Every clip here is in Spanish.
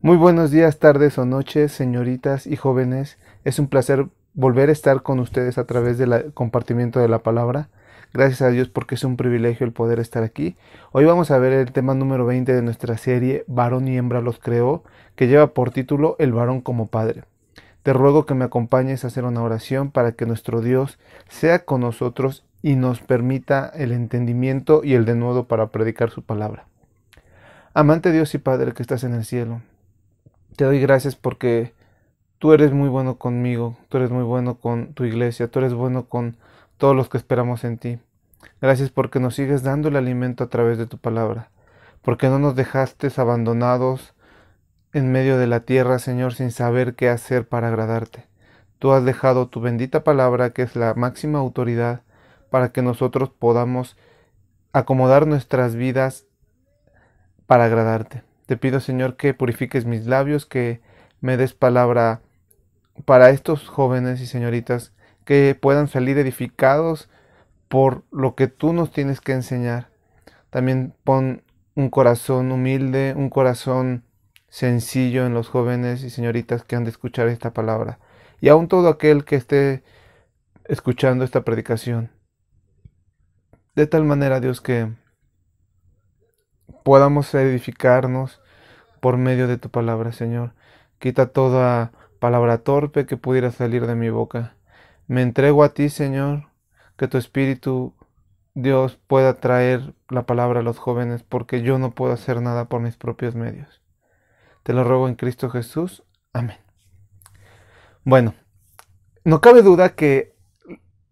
Muy buenos días, tardes o noches, señoritas y jóvenes. Es un placer volver a estar con ustedes a través del compartimiento de la palabra. Gracias a Dios porque es un privilegio el poder estar aquí. Hoy vamos a ver el tema número 20 de nuestra serie Varón y hembra los creó, que lleva por título El varón como padre. Te ruego que me acompañes a hacer una oración para que nuestro Dios sea con nosotros y nos permita el entendimiento y el denuedo para predicar su palabra. Amante Dios y Padre que estás en el cielo, te doy gracias porque tú eres muy bueno conmigo, tú eres muy bueno con tu iglesia, tú eres bueno con todos los que esperamos en ti. Gracias porque nos sigues dando el alimento a través de tu palabra, porque no nos dejaste abandonados en medio de la tierra, Señor, sin saber qué hacer para agradarte. Tú has dejado tu bendita palabra, que es la máxima autoridad, para que nosotros podamos acomodar nuestras vidas para agradarte. Te pido, Señor, que purifiques mis labios, que me des palabra para estos jóvenes y señoritas que puedan salir edificados por lo que tú nos tienes que enseñar. También pon un corazón humilde, un corazón sencillo en los jóvenes y señoritas que han de escuchar esta palabra. Y aún todo aquel que esté escuchando esta predicación. De tal manera, Dios, que podamos edificarnos por medio de tu palabra, Señor. Quita toda palabra torpe que pudiera salir de mi boca. Me entrego a ti, Señor, que tu Espíritu, Dios, pueda traer la palabra a los jóvenes, porque yo no puedo hacer nada por mis propios medios. Te lo ruego en Cristo Jesús. Amén. Bueno, no cabe duda que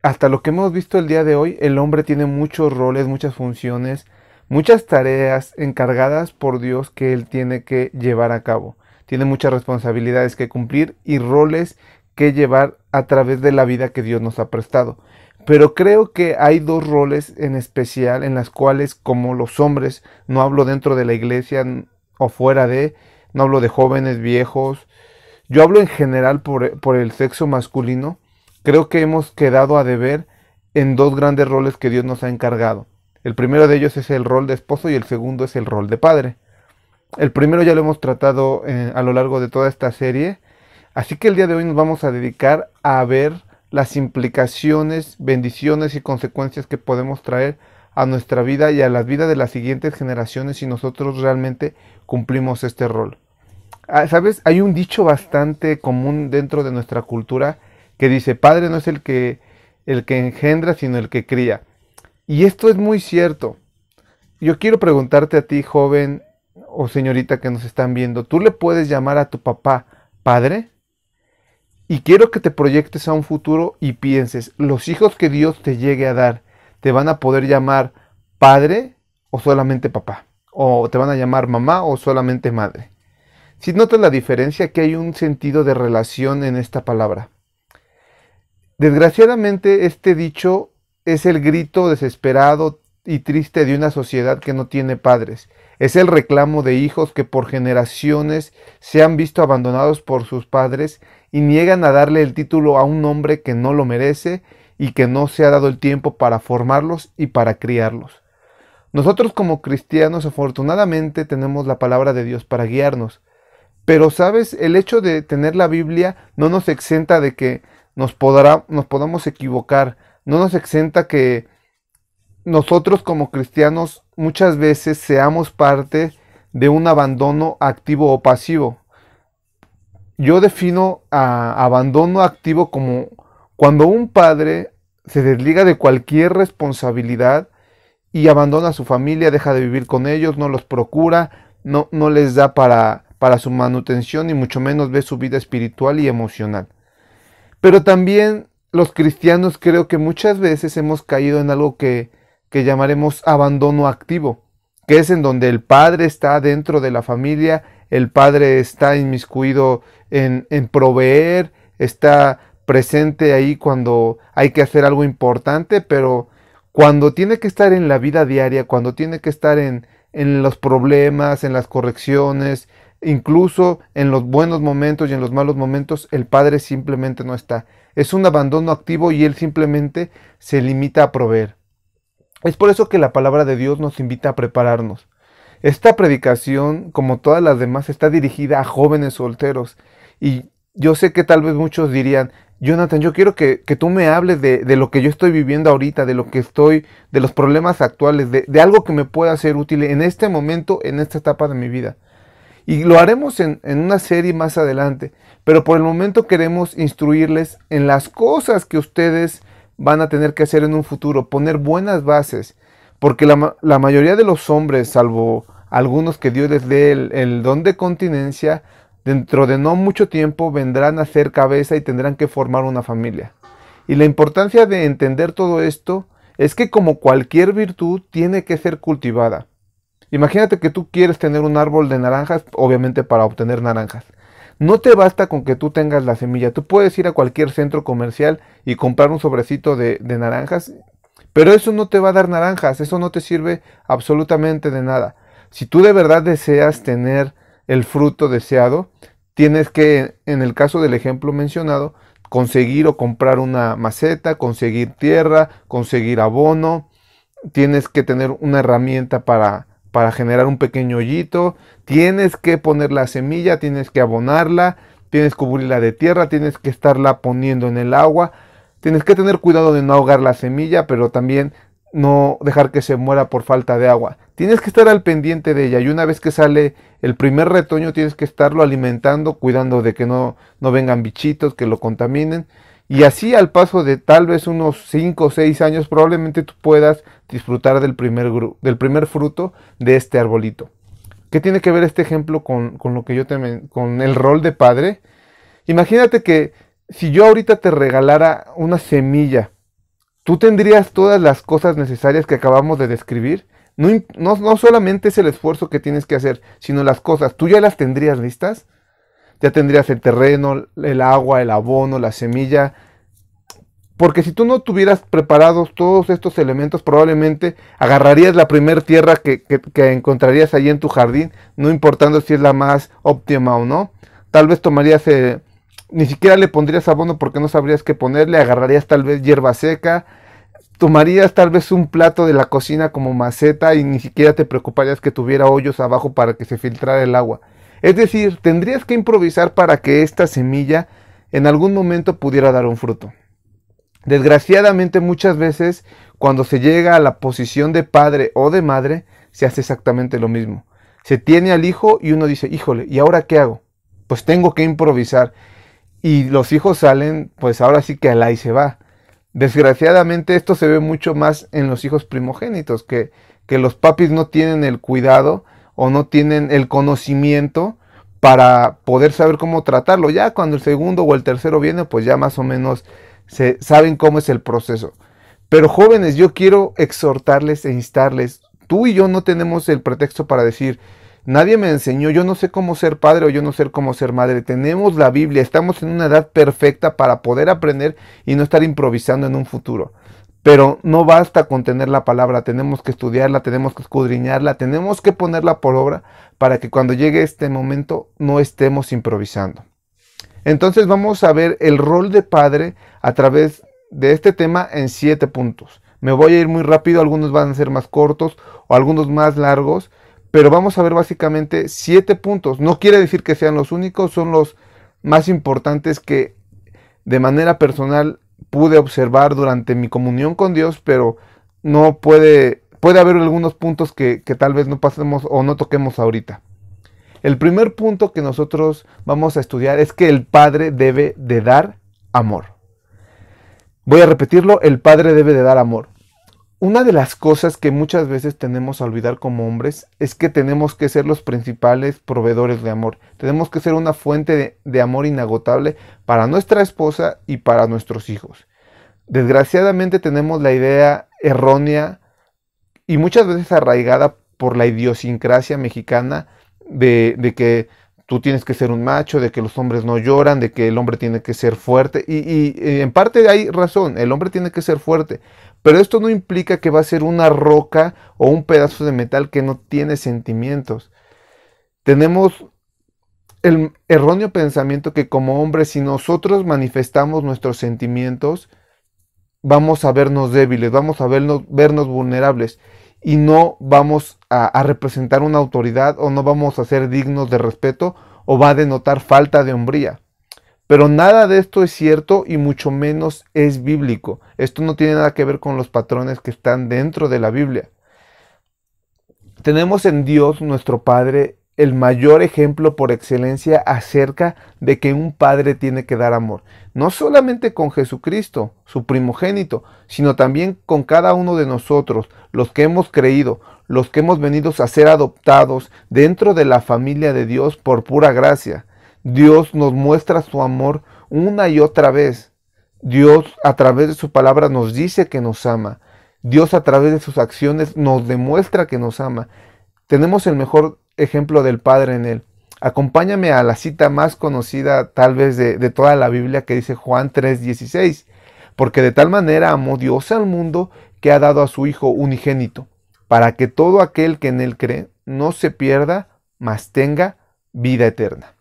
hasta lo que hemos visto el día de hoy, el hombre tiene muchos roles, muchas funciones, muchas tareas encargadas por Dios que él tiene que llevar a cabo. Tiene muchas responsabilidades que cumplir y roles que llevar a través de la vida que Dios nos ha prestado. Pero creo que hay dos roles en especial en las cuales, como los hombres, no hablo dentro de la iglesia o fuera de, no hablo de jóvenes, viejos, yo hablo en general por el sexo masculino. Creo que hemos quedado a deber en dos grandes roles que Dios nos ha encargado. El primero de ellos es el rol de esposo y el segundo es el rol de padre. El primero ya lo hemos tratado a lo largo de toda esta serie, así que el día de hoy nos vamos a dedicar a ver las implicaciones, bendiciones y consecuencias que podemos traer a nuestra vida y a la vida de las siguientes generaciones si nosotros realmente cumplimos este rol. ¿Sabes? Hay un dicho bastante común dentro de nuestra cultura que dice, padre no es el que engendra, sino el que cría. Y esto es muy cierto. Yo quiero preguntarte a ti, joven o señorita que nos están viendo, ¿tú le puedes llamar a tu papá padre? Y quiero que te proyectes a un futuro y pienses, los hijos que Dios te llegue a dar, ¿te van a poder llamar padre o solamente papá? ¿O te van a llamar mamá o solamente madre? Si notas la diferencia, que hay un sentido de relación en esta palabra. Desgraciadamente, este dicho es el grito desesperado y triste de una sociedad que no tiene padres. Es el reclamo de hijos que por generaciones se han visto abandonados por sus padres y niegan a darle el título a un hombre que no lo merece y que no se ha dado el tiempo para formarlos y para criarlos. Nosotros como cristianos afortunadamente tenemos la palabra de Dios para guiarnos. Pero, ¿sabes? El hecho de tener la Biblia no nos exenta de que nos podamos equivocar. No nos exenta que nosotros como cristianos muchas veces seamos parte de un abandono activo o pasivo. Yo defino a abandono activo como cuando un padre se desliga de cualquier responsabilidad y abandona a su familia, deja de vivir con ellos, no los procura, no les da para su manutención y mucho menos ve su vida espiritual y emocional. Pero también los cristianos creo que muchas veces hemos caído en algo que llamaremos abandono activo, que es en donde el padre está dentro de la familia, el padre está inmiscuido en proveer, está presente ahí cuando hay que hacer algo importante, pero cuando tiene que estar en la vida diaria, cuando tiene que estar en los problemas, en las correcciones, incluso en los buenos momentos y en los malos momentos, el padre simplemente no está. Es un abandono activo y él simplemente se limita a proveer. Es por eso que la palabra de Dios nos invita a prepararnos. Esta predicación, como todas las demás, está dirigida a jóvenes solteros. Y yo sé que tal vez muchos dirían, Jonathan, yo quiero que tú me hables de lo que yo estoy viviendo ahorita, de lo que estoy, de los problemas actuales, de algo que me pueda ser útil en este momento, en esta etapa de mi vida. Y lo haremos en una serie más adelante, pero por el momento queremos instruirles en las cosas que ustedes van a tener que hacer en un futuro, poner buenas bases, porque la mayoría de los hombres, salvo algunos que Dios les dé el don de continencia, dentro de no mucho tiempo vendrán a ser cabeza y tendrán que formar una familia. Y la importancia de entender todo esto es que como cualquier virtud tiene que ser cultivada. Imagínate que tú quieres tener un árbol de naranjas, obviamente para obtener naranjas. No te basta con que tú tengas la semilla. Tú puedes ir a cualquier centro comercial y comprar un sobrecito de naranjas, pero eso no te va a dar naranjas, eso no te sirve absolutamente de nada. Si tú de verdad deseas tener el fruto deseado, tienes que, en el caso del ejemplo mencionado, conseguir o comprar una maceta, conseguir tierra, conseguir abono. Tienes que tener una herramienta para generar un pequeño hoyito, tienes que poner la semilla, tienes que abonarla, tienes que cubrirla de tierra, tienes que estarla poniendo en el agua, tienes que tener cuidado de no ahogar la semilla, pero también no dejar que se muera por falta de agua. Tienes que estar al pendiente de ella y una vez que sale el primer retoño tienes que estarlo alimentando, cuidando de que no vengan bichitos que lo contaminen. Y así al paso de tal vez unos 5 o 6 años probablemente tú puedas disfrutar del primer fruto de este arbolito. ¿Qué tiene que ver este ejemplo con lo que con el rol de padre? Imagínate que si yo ahorita te regalara una semilla, ¿tú tendrías todas las cosas necesarias que acabamos de describir? No solamente es el esfuerzo que tienes que hacer, sino las cosas. ¿Tú ya las tendrías listas? Ya tendrías el terreno, el agua, el abono, la semilla. Porque si tú no tuvieras preparados todos estos elementos, probablemente agarrarías la primer tierra que encontrarías ahí en tu jardín, no importando si es la más óptima o no. Tal vez tomarías, ni siquiera le pondrías abono porque no sabrías qué ponerle, agarrarías tal vez hierba seca, tomarías tal vez un plato de la cocina como maceta y ni siquiera te preocuparías que tuviera hoyos abajo para que se filtrara el agua. Es decir, tendrías que improvisar para que esta semilla en algún momento pudiera dar un fruto. Desgraciadamente muchas veces cuando se llega a la posición de padre o de madre se hace exactamente lo mismo. Se tiene al hijo y uno dice, híjole, ¿y ahora qué hago? Pues tengo que improvisar. Y los hijos salen, pues ahora sí que al ahí se va. Desgraciadamente esto se ve mucho más en los hijos primogénitos, que los papis no tienen el cuidado o no tienen el conocimiento para poder saber cómo tratarlo. Ya cuando el segundo o el tercero viene, pues ya más o menos saben cómo es el proceso. Pero jóvenes, yo quiero exhortarles e instarles. Tú y yo no tenemos el pretexto para decir, nadie me enseñó, yo no sé cómo ser padre o yo no sé cómo ser madre. Tenemos la Biblia, estamos en una edad perfecta para poder aprender y no estar improvisando en un futuro. Pero no basta con tener la palabra, tenemos que estudiarla, tenemos que escudriñarla, tenemos que ponerla por obra para que cuando llegue este momento no estemos improvisando. Entonces vamos a ver el rol de padre a través de este tema en 7 puntos. Me voy a ir muy rápido, algunos van a ser más cortos o algunos más largos, pero vamos a ver básicamente 7 puntos. No quiere decir que sean los únicos, son los más importantes que de manera personal pude observar durante mi comunión con Dios, pero no puede haber algunos puntos que tal vez no pasemos o no toquemos ahorita. El primer punto que nosotros vamos a estudiar es que el padre debe de dar amor. Voy a repetirlo, el padre debe de dar amor. Una de las cosas que muchas veces tenemos a olvidar como hombres es que tenemos que ser los principales proveedores de amor. Tenemos que ser una fuente de amor inagotable para nuestra esposa y para nuestros hijos. Desgraciadamente tenemos la idea errónea y muchas veces arraigada por la idiosincrasia mexicana de que tú tienes que ser un macho, de que los hombres no lloran, de que el hombre tiene que ser fuerte. Y en parte hay razón, el hombre tiene que ser fuerte. Pero esto no implica que va a ser una roca o un pedazo de metal que no tiene sentimientos. Tenemos el erróneo pensamiento que como hombres, si nosotros manifestamos nuestros sentimientos, vamos a vernos débiles, vamos a vernos vulnerables. y no vamos a representar una autoridad o no vamos a ser dignos de respeto o va a denotar falta de hombría. Pero nada de esto es cierto y mucho menos es bíblico. Esto no tiene nada que ver con los patrones que están dentro de la Biblia. Tenemos en Dios, nuestro Padre, el mayor ejemplo por excelencia acerca de que un padre tiene que dar amor. No solamente con Jesucristo, su primogénito, sino también con cada uno de nosotros, los que hemos creído, los que hemos venido a ser adoptados dentro de la familia de Dios por pura gracia. Dios nos muestra su amor una y otra vez. Dios a través de su palabra nos dice que nos ama. Dios a través de sus acciones nos demuestra que nos ama. Tenemos el mejor ejemplo del Padre en él. Acompáñame a la cita más conocida tal vez de toda la Biblia que dice Juan 3:16. Porque de tal manera amó Dios al mundo que ha dado a su Hijo unigénito, para que todo aquel que en él cree no se pierda, mas tenga vida eterna.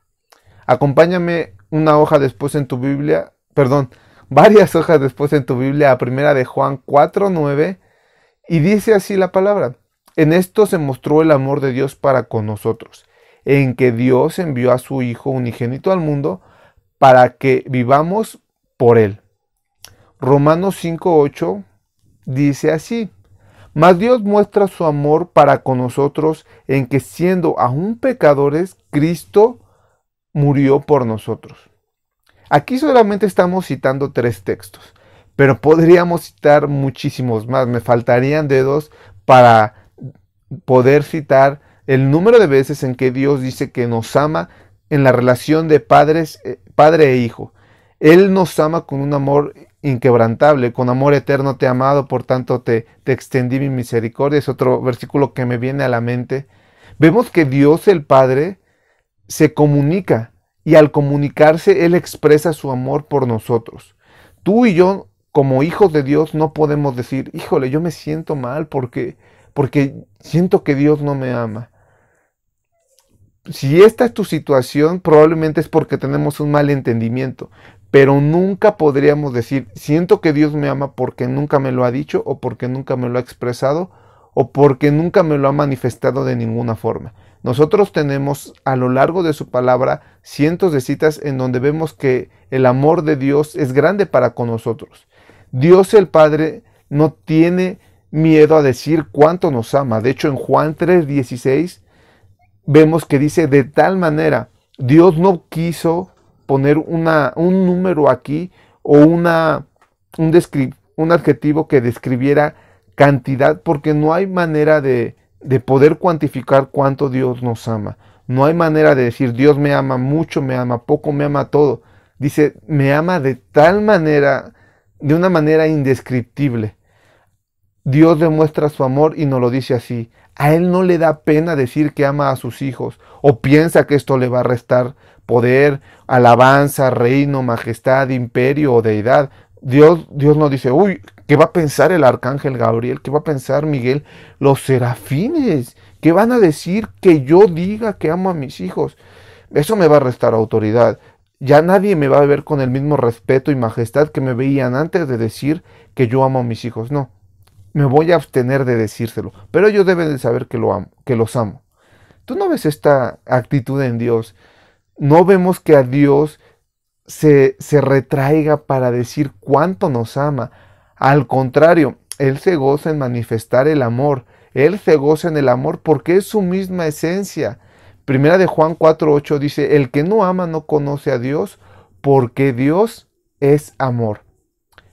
Acompáñame una hoja después en tu Biblia, varias hojas después en tu Biblia a primera de Juan 4:9 y dice así la palabra. En esto se mostró el amor de Dios para con nosotros, en que Dios envió a su Hijo unigénito al mundo para que vivamos por él. Romanos 5:8 dice así. Mas Dios muestra su amor para con nosotros en que siendo aún pecadores, Cristo murió por nosotros. Aquí solamente estamos citando 3 textos, pero podríamos citar muchísimos más. Me faltarían dedos para poder citar el número de veces en que Dios dice que nos ama en la relación de padre e hijo. Él nos ama con un amor inquebrantable, con amor eterno te he amado, por tanto te extendí mi misericordia. Es otro versículo que me viene a la mente. Vemos que Dios el Padre se comunica y al comunicarse Él expresa su amor por nosotros. Tú y yo, como hijos de Dios, no podemos decir, híjole, yo me siento mal porque siento que Dios no me ama. Si esta es tu situación, probablemente es porque tenemos un mal entendimiento, pero nunca podríamos decir, siento que Dios me ama porque nunca me lo ha dicho o porque nunca me lo ha expresado o porque nunca me lo ha manifestado de ninguna forma. Nosotros tenemos a lo largo de su palabra cientos de citas en donde vemos que el amor de Dios es grande para con nosotros. Dios el Padre no tiene miedo a decir cuánto nos ama. De hecho, en Juan 3:16 vemos que dice de tal manera, Dios no quiso poner un número aquí o un adjetivo que describiera cantidad, porque no hay manera de poder cuantificar cuánto Dios nos ama. No hay manera de decir Dios me ama mucho, me ama poco, me ama todo. Dice, me ama de tal manera, de una manera indescriptible. Dios demuestra su amor y nos lo dice así. A Él no le da pena decir que ama a sus hijos o piensa que esto le va a restar poder, alabanza, reino, majestad, imperio o deidad. Dios no dice, uy, ¿qué va a pensar el arcángel Gabriel? ¿Qué va a pensar Miguel? Los serafines, ¿qué van a decir que yo diga que amo a mis hijos? Eso me va a restar autoridad. Ya nadie me va a ver con el mismo respeto y majestad que me veían antes de decir que yo amo a mis hijos. No, me voy a abstener de decírselo, pero ellos deben de saber que lo amo, que los amo. ¿Tú no ves esta actitud en Dios? No vemos que a Dios se retraiga para decir cuánto nos ama. Al contrario, Él se goza en manifestar el amor. Él se goza en el amor porque es su misma esencia. Primera de Juan 4:8 dice, el que no ama no conoce a Dios porque Dios es amor.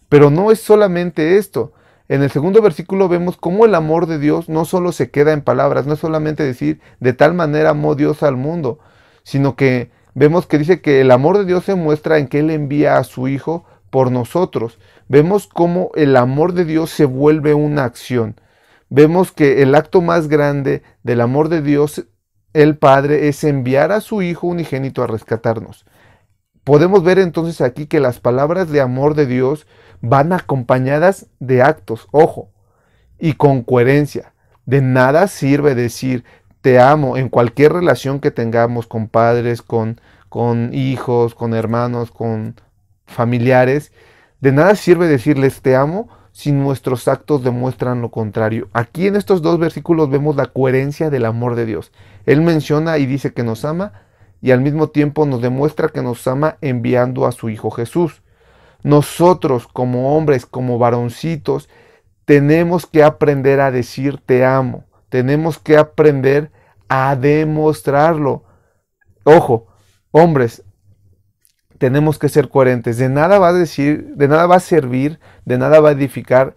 Pero no es solamente esto. En el segundo versículo vemos cómo el amor de Dios no solo se queda en palabras, no es solamente decir de tal manera amó Dios al mundo, sino que vemos que dice que el amor de Dios se muestra en que Él envía a su Hijo por nosotros. Vemos cómo el amor de Dios se vuelve una acción. Vemos que el acto más grande del amor de Dios, el Padre, es enviar a su Hijo unigénito a rescatarnos. Podemos ver entonces aquí que las palabras de amor de Dios van acompañadas de actos, ojo, y con coherencia. De nada sirve decir te amo en cualquier relación que tengamos con padres, con hijos, con hermanos, con familiares. De nada sirve decirles te amo si nuestros actos demuestran lo contrario? Aquí en estos dos versículos vemos la coherencia del amor de Dios. Él menciona y dice que nos ama y al mismo tiempo nos demuestra que nos ama enviando a su Hijo Jesús. Nosotros como hombres, como varoncitos, tenemos que aprender a decir te amo. Tenemos que aprender a demostrarlo. Ojo, hombres, tenemos que ser coherentes. De nada va a decir, de nada va a servir, de nada va a edificar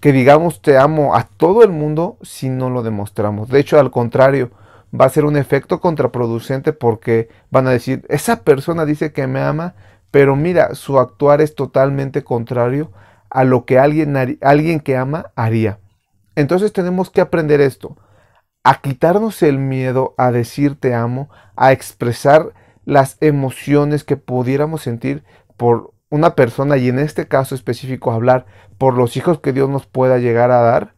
que digamos te amo a todo el mundo si no lo demostramos. De hecho, al contrario, va a ser un efecto contraproducente porque van a decir, esa persona dice que me ama, pero mira, su actuar es totalmente contrario a lo que alguien que ama haría. Entonces tenemos que aprender esto, a quitarnos el miedo a decir te amo, a expresar las emociones que pudiéramos sentir por una persona y en este caso específico hablar por los hijos que Dios nos pueda llegar a dar,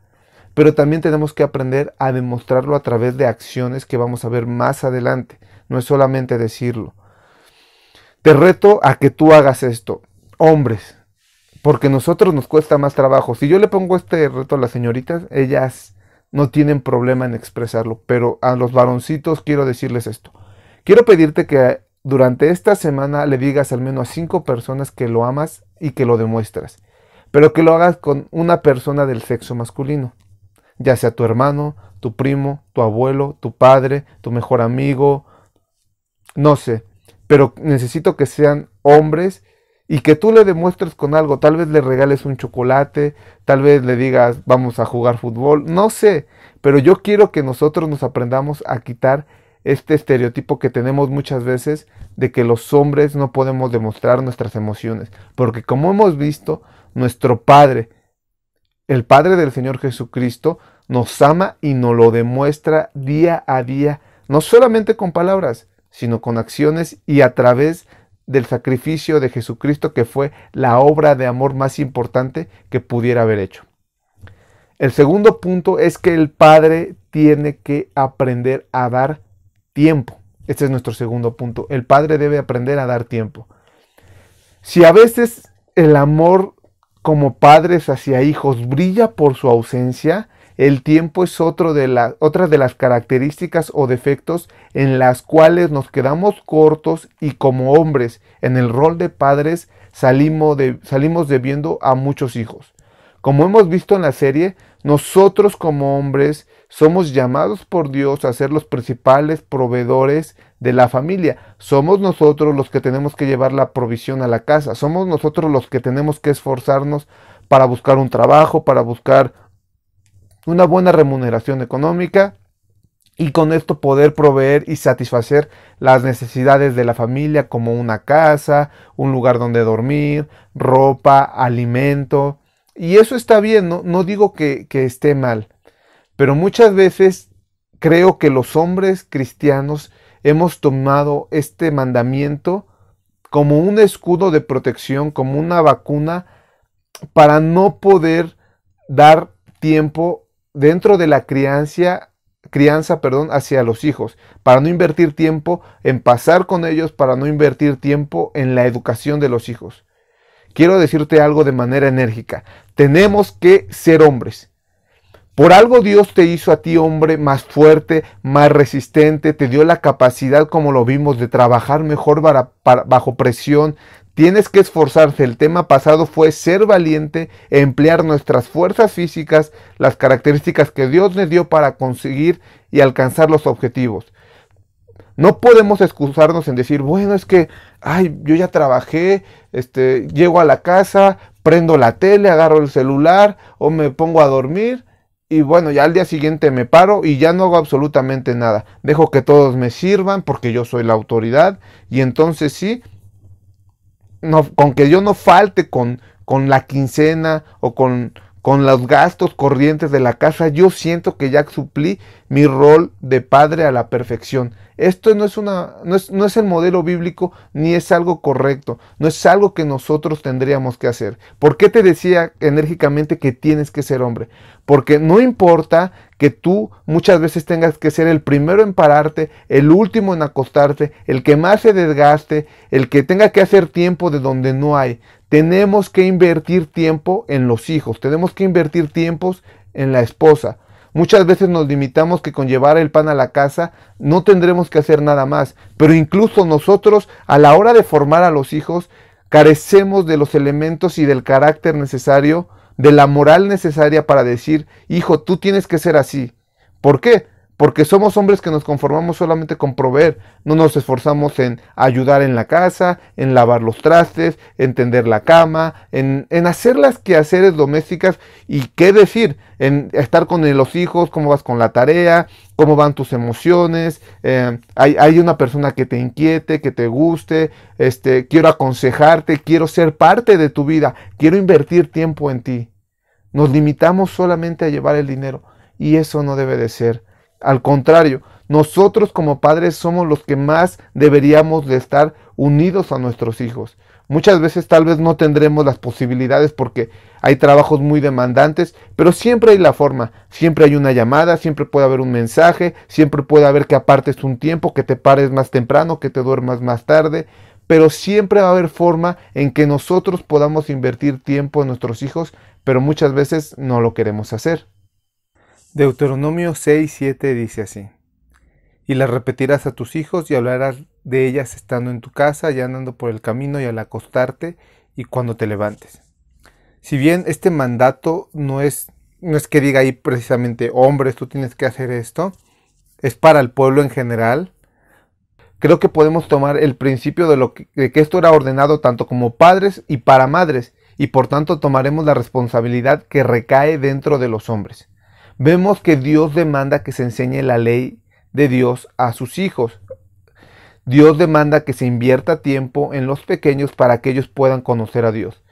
pero también tenemos que aprender a demostrarlo a través de acciones que vamos a ver más adelante, no es solamente decirlo. Te reto a que tú hagas esto, hombres, porque a nosotros nos cuesta más trabajo. Si yo le pongo este reto a las señoritas, ellas no tienen problema en expresarlo, pero a los varoncitos quiero decirles esto. Quiero pedirte que durante esta semana le digas al menos a 5 personas que lo amas y que lo demuestras, pero que lo hagas con una persona del sexo masculino, ya sea tu hermano, tu primo, tu abuelo, tu padre, tu mejor amigo, no sé, pero necesito que sean hombres y que tú le demuestres con algo. Tal vez le regales un chocolate, tal vez le digas vamos a jugar fútbol, no sé, pero yo quiero que nosotros nos aprendamos a quitar este estereotipo que tenemos muchas veces de que los hombres no podemos demostrar nuestras emociones, porque como hemos visto, nuestro Padre, el Padre del Señor Jesucristo, nos ama y nos lo demuestra día a día, no solamente con palabras, sino con acciones y a través del sacrificio de Jesucristo, que fue la obra de amor más importante que pudiera haber hecho. El segundo punto es que el Padre tiene que aprender a dar tiempo. Este es nuestro segundo punto. El Padre debe aprender a dar tiempo. Si a veces el amor como padres hacia hijos brilla por su ausencia, el tiempo es otra de las características o defectos en las cuales nos quedamos cortos y como hombres en el rol de padres salimos debiendo a muchos hijos. Como hemos visto en la serie, nosotros como hombres somos llamados por Dios a ser los principales proveedores de la familia. Somos nosotros los que tenemos que llevar la provisión a la casa. Somos nosotros los que tenemos que esforzarnos para buscar un trabajo, para buscar una buena remuneración económica y con esto poder proveer y satisfacer las necesidades de la familia como una casa, un lugar donde dormir, ropa, alimento. Y eso está bien, no digo que esté mal, pero muchas veces creo que los hombres cristianos hemos tomado este mandamiento como un escudo de protección, como una vacuna para no poder dar tiempo dentro de la crianza, hacia los hijos, para no invertir tiempo en pasar con ellos, para no invertir tiempo en la educación de los hijos. Quiero decirte algo de manera enérgica. Tenemos que ser hombres. Por algo Dios te hizo a ti hombre más fuerte, más resistente, te dio la capacidad, como lo vimos, de trabajar mejor bajo presión. Tienes que esforzarse. El tema pasado fue ser valiente, emplear nuestras fuerzas físicas, las características que Dios nos dio para conseguir y alcanzar los objetivos. No podemos excusarnos en decir, bueno, es que, yo ya trabajé, llego a la casa, prendo la tele, agarro el celular o me pongo a dormir y bueno, ya al día siguiente me paro y ya no hago absolutamente nada. Dejo que todos me sirvan porque yo soy la autoridad y entonces sí, con que yo no falte con la quincena o con los gastos corrientes de la casa, yo siento que ya suplí mi rol de padre a la perfección. Esto no es el modelo bíblico ni es algo correcto, no es algo que nosotros tendríamos que hacer. ¿Por qué te decía enérgicamente que tienes que ser hombre? Porque no importa que tú muchas veces tengas que ser el primero en pararte, el último en acostarte, el que más se desgaste, el que tenga que hacer tiempo de donde no hay. Tenemos que invertir tiempo en los hijos, tenemos que invertir tiempos en la esposa. Muchas veces nos limitamos que con llevar el pan a la casa no tendremos que hacer nada más, pero incluso nosotros a la hora de formar a los hijos carecemos de los elementos y del carácter necesario, de la moral necesaria para decir, hijo, tú tienes que ser así. ¿Por qué? Porque somos hombres que nos conformamos solamente con proveer, no nos esforzamos en ayudar en la casa, en lavar los trastes, en tender la cama, en hacer las quehaceres domésticas y qué decir, en estar con los hijos, cómo vas con la tarea, cómo van tus emociones, hay una persona que te inquiete, que te guste, quiero aconsejarte, quiero ser parte de tu vida, quiero invertir tiempo en ti. Nos limitamos solamente a llevar el dinero y eso no debe de ser. Al contrario, nosotros como padres somos los que más deberíamos de estar unidos a nuestros hijos. Muchas veces tal vez no tendremos las posibilidades porque hay trabajos muy demandantes, pero siempre hay la forma, siempre hay una llamada, siempre puede haber un mensaje, siempre puede haber que apartes un tiempo, que te pares más temprano, que te duermas más tarde, pero siempre va a haber forma en que nosotros podamos invertir tiempo en nuestros hijos, pero muchas veces no lo queremos hacer. Deuteronomio 6:7 dice así: y las repetirás a tus hijos y hablarás de ellas estando en tu casa y andando por el camino y al acostarte y cuando te levantes. Si bien este mandato no es que diga ahí precisamente, hombres, tú tienes que hacer esto, es para el pueblo en general. Creo que podemos tomar el principio de que esto era ordenado tanto como padres y para madres, y por tanto tomaremos la responsabilidad que recae dentro de los hombres. Vemos que Dios demanda que se enseñe la ley de Dios a sus hijos. Dios demanda que se invierta tiempo en los pequeños para que ellos puedan conocer a Dios.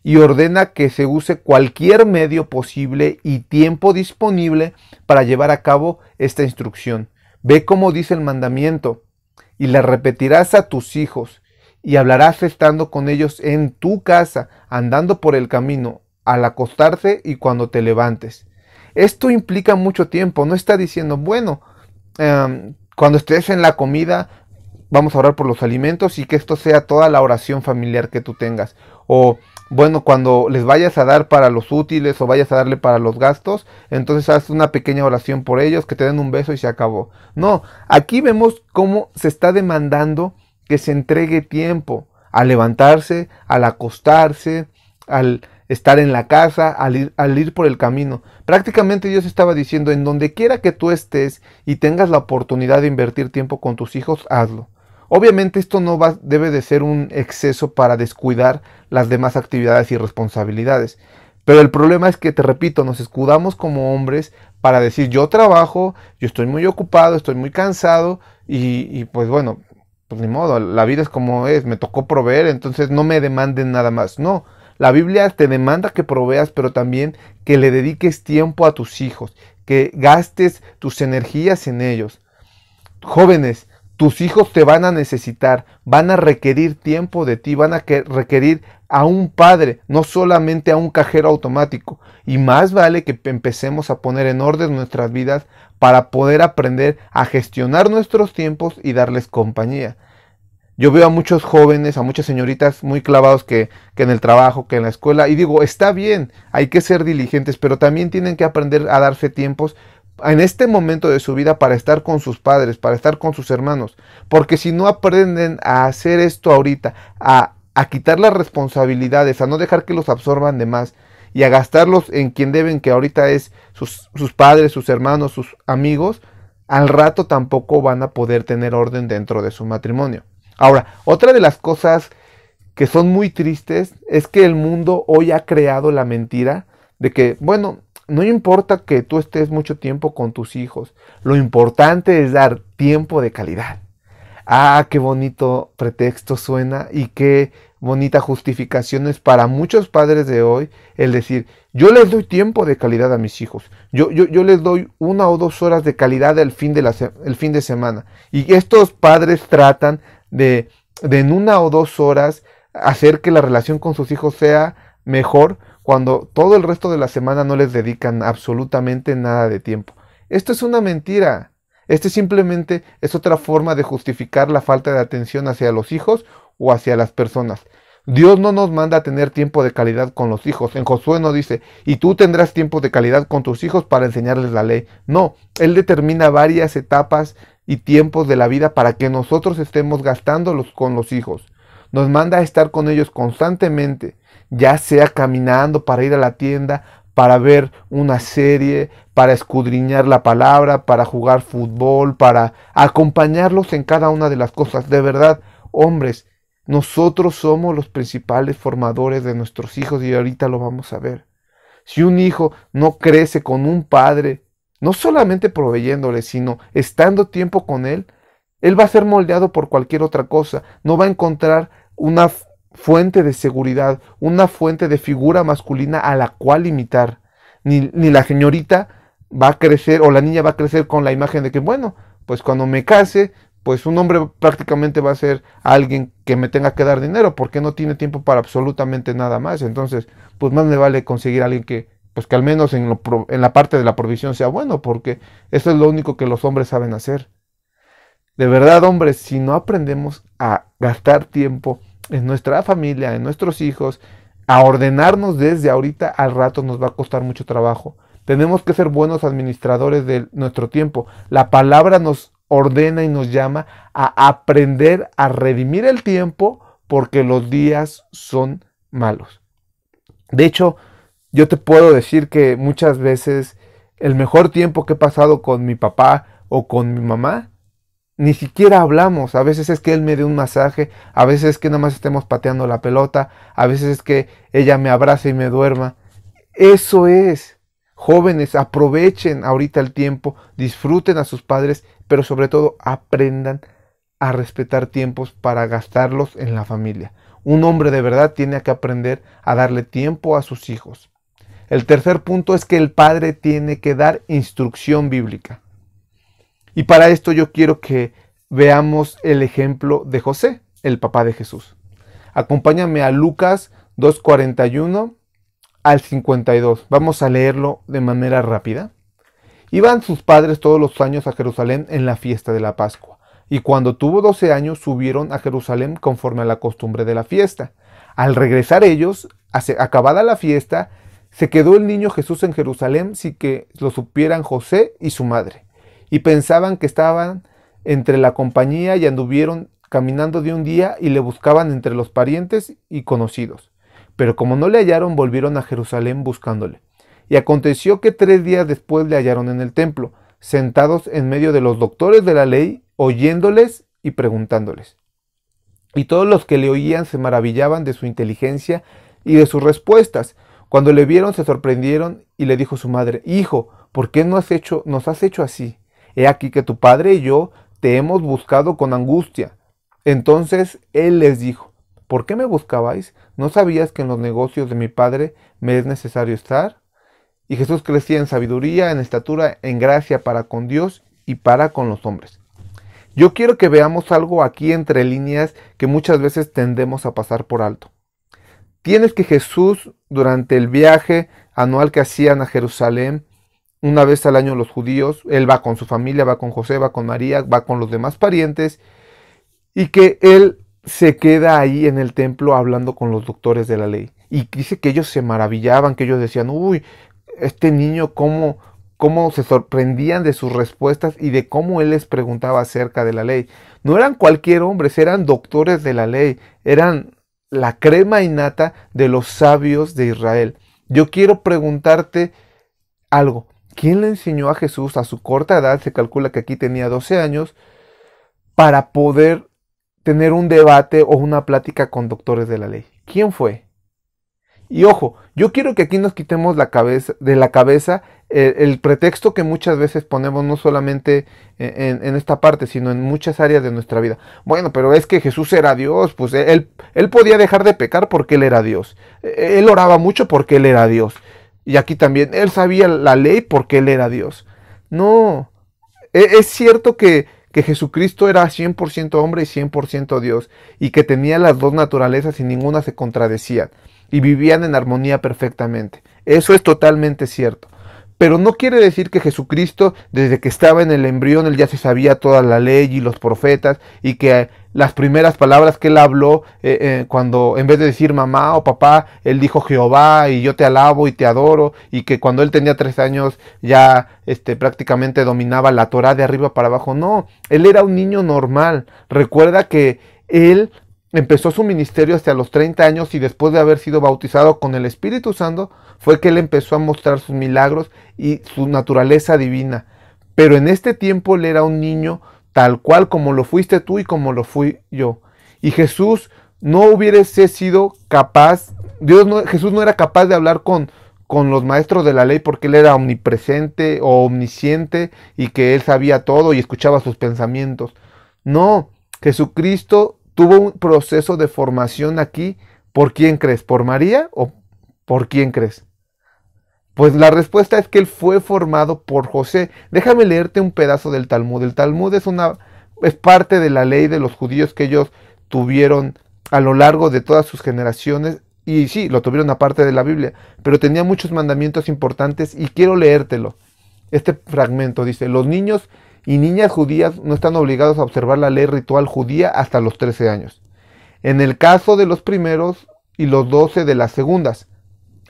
Y ordena que se use cualquier medio posible y tiempo disponible para llevar a cabo esta instrucción. Ve cómo dice el mandamiento: y la repetirás a tus hijos y hablarás estando con ellos en tu casa, andando por el camino, al acostarse y cuando te levantes. Esto implica mucho tiempo, no está diciendo, bueno, cuando estés en la comida, vamos a orar por los alimentos y que esto sea toda la oración familiar que tú tengas. O, bueno, cuando les vayas a dar para los útiles o vayas a darle para los gastos, entonces haz una pequeña oración por ellos, que te den un beso y se acabó. No, aquí vemos cómo se está demandando que se entregue tiempo al levantarse, al acostarse, al estar en la casa, al ir por el camino. Prácticamente Dios estaba diciendo, en donde quiera que tú estés y tengas la oportunidad de invertir tiempo con tus hijos, hazlo. Obviamente esto no debe de ser un exceso para descuidar las demás actividades y responsabilidades. Pero el problema es que, te repito, nos escudamos como hombres para decir, yo trabajo, yo estoy muy ocupado, estoy muy cansado y pues bueno, pues ni modo, la vida es como es, me tocó proveer, entonces no me demanden nada más. No. La Biblia te demanda que proveas, pero también que le dediques tiempo a tus hijos, que gastes tus energías en ellos. Jóvenes, tus hijos te van a necesitar, van a requerir tiempo de ti, van a requerir a un padre, no solamente a un cajero automático. Y más vale que empecemos a poner en orden nuestras vidas para poder aprender a gestionar nuestros tiempos y darles compañía. Yo veo a muchos jóvenes, a muchas señoritas muy clavados que en el trabajo, que en la escuela, y digo, está bien, hay que ser diligentes, pero también tienen que aprender a darse tiempos en este momento de su vida para estar con sus padres, para estar con sus hermanos, porque si no aprenden a hacer esto ahorita, a quitar las responsabilidades, a no dejar que los absorban de más y a gastarlos en quien deben, que ahorita es sus padres, sus hermanos, sus amigos, al rato tampoco van a poder tener orden dentro de su matrimonio. Ahora, otra de las cosas que son muy tristes es que el mundo hoy ha creado la mentira de que, bueno, no importa que tú estés mucho tiempo con tus hijos, lo importante es dar tiempo de calidad. Ah, qué bonito pretexto suena y qué bonita justificación es para muchos padres de hoy el decir, yo les doy tiempo de calidad a mis hijos, yo les doy 1 o 2 horas de calidad el fin de semana. Y estos padres tratan de en 1 o 2 horas hacer que la relación con sus hijos sea mejor cuando todo el resto de la semana no les dedican absolutamente nada de tiempo. Esto es una mentira. Simplemente es otra forma de justificar la falta de atención hacia los hijos o hacia las personas. Dios no nos manda a tener tiempo de calidad con los hijos. En Josué no dice, y tú tendrás tiempo de calidad con tus hijos para enseñarles la ley. No, Él determina varias etapas y tiempos de la vida para que nosotros estemos gastándolos con los hijos. Nos manda a estar con ellos constantemente, ya sea caminando para ir a la tienda, para ver una serie, para escudriñar la palabra, para jugar fútbol, para acompañarlos en cada una de las cosas. De verdad, hombres, nosotros somos los principales formadores de nuestros hijos y ahorita lo vamos a ver. Si un hijo no crece con un padre, no solamente proveyéndole, sino estando tiempo con él va a ser moldeado por cualquier otra cosa. No va a encontrar una fuente de seguridad, una fuente de figura masculina a la cual imitar. Ni la señorita va a crecer o la niña va a crecer con la imagen de que, bueno, pues cuando me case, pues un hombre prácticamente va a ser alguien que me tenga que dar dinero porque no tiene tiempo para absolutamente nada más. Entonces, pues más me vale conseguir a alguien que, pues que al menos en la parte de la provisión sea bueno, porque eso es lo único que los hombres saben hacer. De verdad, hombres, si no aprendemos a gastar tiempo en nuestra familia, en nuestros hijos, a ordenarnos desde ahorita, al rato nos va a costar mucho trabajo. Tenemos que ser buenos administradores de nuestro tiempo. La palabra nos ordena y nos llama a aprender a redimir el tiempo porque los días son malos. De hecho, yo te puedo decir que muchas veces el mejor tiempo que he pasado con mi papá o con mi mamá, ni siquiera hablamos. A veces es que él me dé un masaje, a veces es que nada más estemos pateando la pelota, a veces es que ella me abrace y me duerma. Eso es. Jóvenes, aprovechen ahorita el tiempo, disfruten a sus padres, pero sobre todo aprendan a respetar tiempos para gastarlos en la familia. Un hombre de verdad tiene que aprender a darle tiempo a sus hijos. El tercer punto es que el padre tiene que dar instrucción bíblica. Y para esto yo quiero que veamos el ejemplo de José, el papá de Jesús. Acompáñame a Lucas 2:41 al 52. Vamos a leerlo de manera rápida. Iban sus padres todos los años a Jerusalén en la fiesta de la Pascua, y cuando tuvo 12 años subieron a Jerusalén conforme a la costumbre de la fiesta. Al regresar ellos, acabada la fiesta, se quedó el niño Jesús en Jerusalén sin que lo supieran José y su madre, y pensaban que estaban entre la compañía y anduvieron caminando de un día y le buscaban entre los parientes y conocidos. Pero como no le hallaron, volvieron a Jerusalén buscándole. Y aconteció que 3 días después le hallaron en el templo, sentados en medio de los doctores de la ley, oyéndoles y preguntándoles. Y todos los que le oían se maravillaban de su inteligencia y de sus respuestas. Cuando le vieron se sorprendieron y le dijo su madre: Hijo, ¿por qué nos has hecho así? He aquí que tu padre y yo te hemos buscado con angustia. Entonces él les dijo: ¿por qué me buscabais? ¿No sabías que en los negocios de mi padre me es necesario estar? Y Jesús crecía en sabiduría, en estatura, en gracia para con Dios y para con los hombres. Yo quiero que veamos algo aquí entre líneas que muchas veces tendemos a pasar por alto. Tienes que Jesús, durante el viaje anual que hacían a Jerusalén, una vez al año los judíos, él va con su familia, va con José, va con María, va con los demás parientes, y que él se queda ahí en el templo hablando con los doctores de la ley. Y dice que ellos se maravillaban, que ellos decían: uy, este niño, cómo se sorprendían de sus respuestas y de cómo él les preguntaba acerca de la ley. No eran cualquier hombres, eran doctores de la ley, eran la crema innata de los sabios de Israel. Yo quiero preguntarte algo. ¿Quién le enseñó a Jesús a su corta edad? Se calcula que aquí tenía 12 años, para poder tener un debate o una plática con doctores de la ley. ¿Quién fue? Y ojo, yo quiero que aquí nos quitemos de la cabeza el pretexto que muchas veces ponemos, no solamente en esta parte, sino en muchas áreas de nuestra vida. Bueno, pero es que Jesús era Dios, pues él podía dejar de pecar porque él era Dios. Él oraba mucho porque él era Dios. Y aquí también, él sabía la ley porque él era Dios. No, es cierto que Jesucristo era 100% hombre y 100% Dios, y que tenía las dos naturalezas y ninguna se contradecía, y vivían en armonía perfectamente. Eso es totalmente cierto. Pero no quiere decir que Jesucristo, desde que estaba en el embrión, él ya se sabía toda la ley y los profetas, y que las primeras palabras que él habló, cuando en vez de decir mamá o papá, él dijo Jehová y yo te alabo y te adoro, y que cuando él tenía 3 años ya prácticamente dominaba la Torá de arriba para abajo. No, él era un niño normal. Recuerda que él empezó su ministerio hasta los 30 años y después de haber sido bautizado con el Espíritu Santo fue que él empezó a mostrar sus milagros y su naturaleza divina. Pero en este tiempo él era un niño tal cual como lo fuiste tú y como lo fui yo. Y Jesús no hubiese sido capaz, Jesús no era capaz de hablar con los maestros de la ley porque él era omnipresente o omnisciente y que él sabía todo y escuchaba sus pensamientos. No, Jesucristo tuvo un proceso de formación aquí. ¿Por quién crees? ¿Por María o por quién crees? Pues la respuesta es que él fue formado por José. Déjame leerte un pedazo del Talmud. El Talmud es parte de la ley de los judíos que ellos tuvieron a lo largo de todas sus generaciones. Y sí, lo tuvieron aparte de la Biblia, pero tenía muchos mandamientos importantes y quiero leértelo. Este fragmento dice: los niños y niñas judías no están obligados a observar la ley ritual judía hasta los 13 años. En el caso de los primeros y los 12 de las segundas.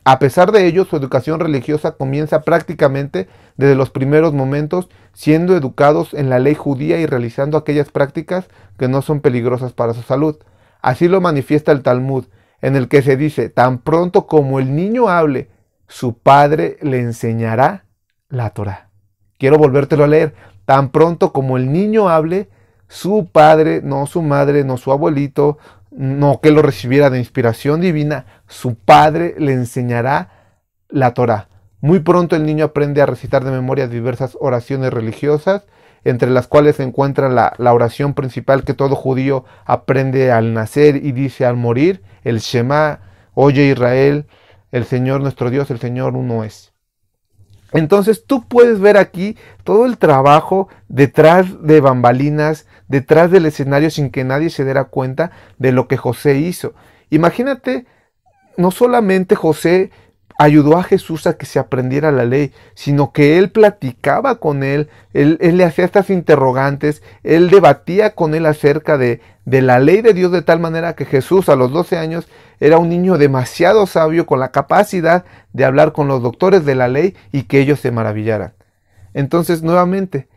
A pesar de ello, su educación religiosa comienza prácticamente desde los primeros momentos, siendo educados en la ley judía y realizando aquellas prácticas que no son peligrosas para su salud. Así lo manifiesta el Talmud, en el que se dice: tan pronto como el niño hable, su padre le enseñará la Torá. Quiero volvértelo a leer. Tan pronto como el niño hable, su padre, no su madre, no su abuelito, no que lo recibiera de inspiración divina, su padre le enseñará la Torá. Muy pronto el niño aprende a recitar de memoria diversas oraciones religiosas, entre las cuales se encuentra la oración principal que todo judío aprende al nacer y dice al morir: el Shema, oye Israel, el Señor nuestro Dios, el Señor uno es. Entonces tú puedes ver aquí todo el trabajo detrás de bambalinas, detrás del escenario, sin que nadie se diera cuenta de lo que José hizo. Imagínate, no solamente José ayudó a Jesús a que se aprendiera la ley, sino que él platicaba con él le hacía estas interrogantes, él debatía con él acerca de la ley de Dios, de tal manera que Jesús a los 12 años era un niño demasiado sabio, con la capacidad de hablar con los doctores de la ley y que ellos se maravillaran. Entonces, nuevamente,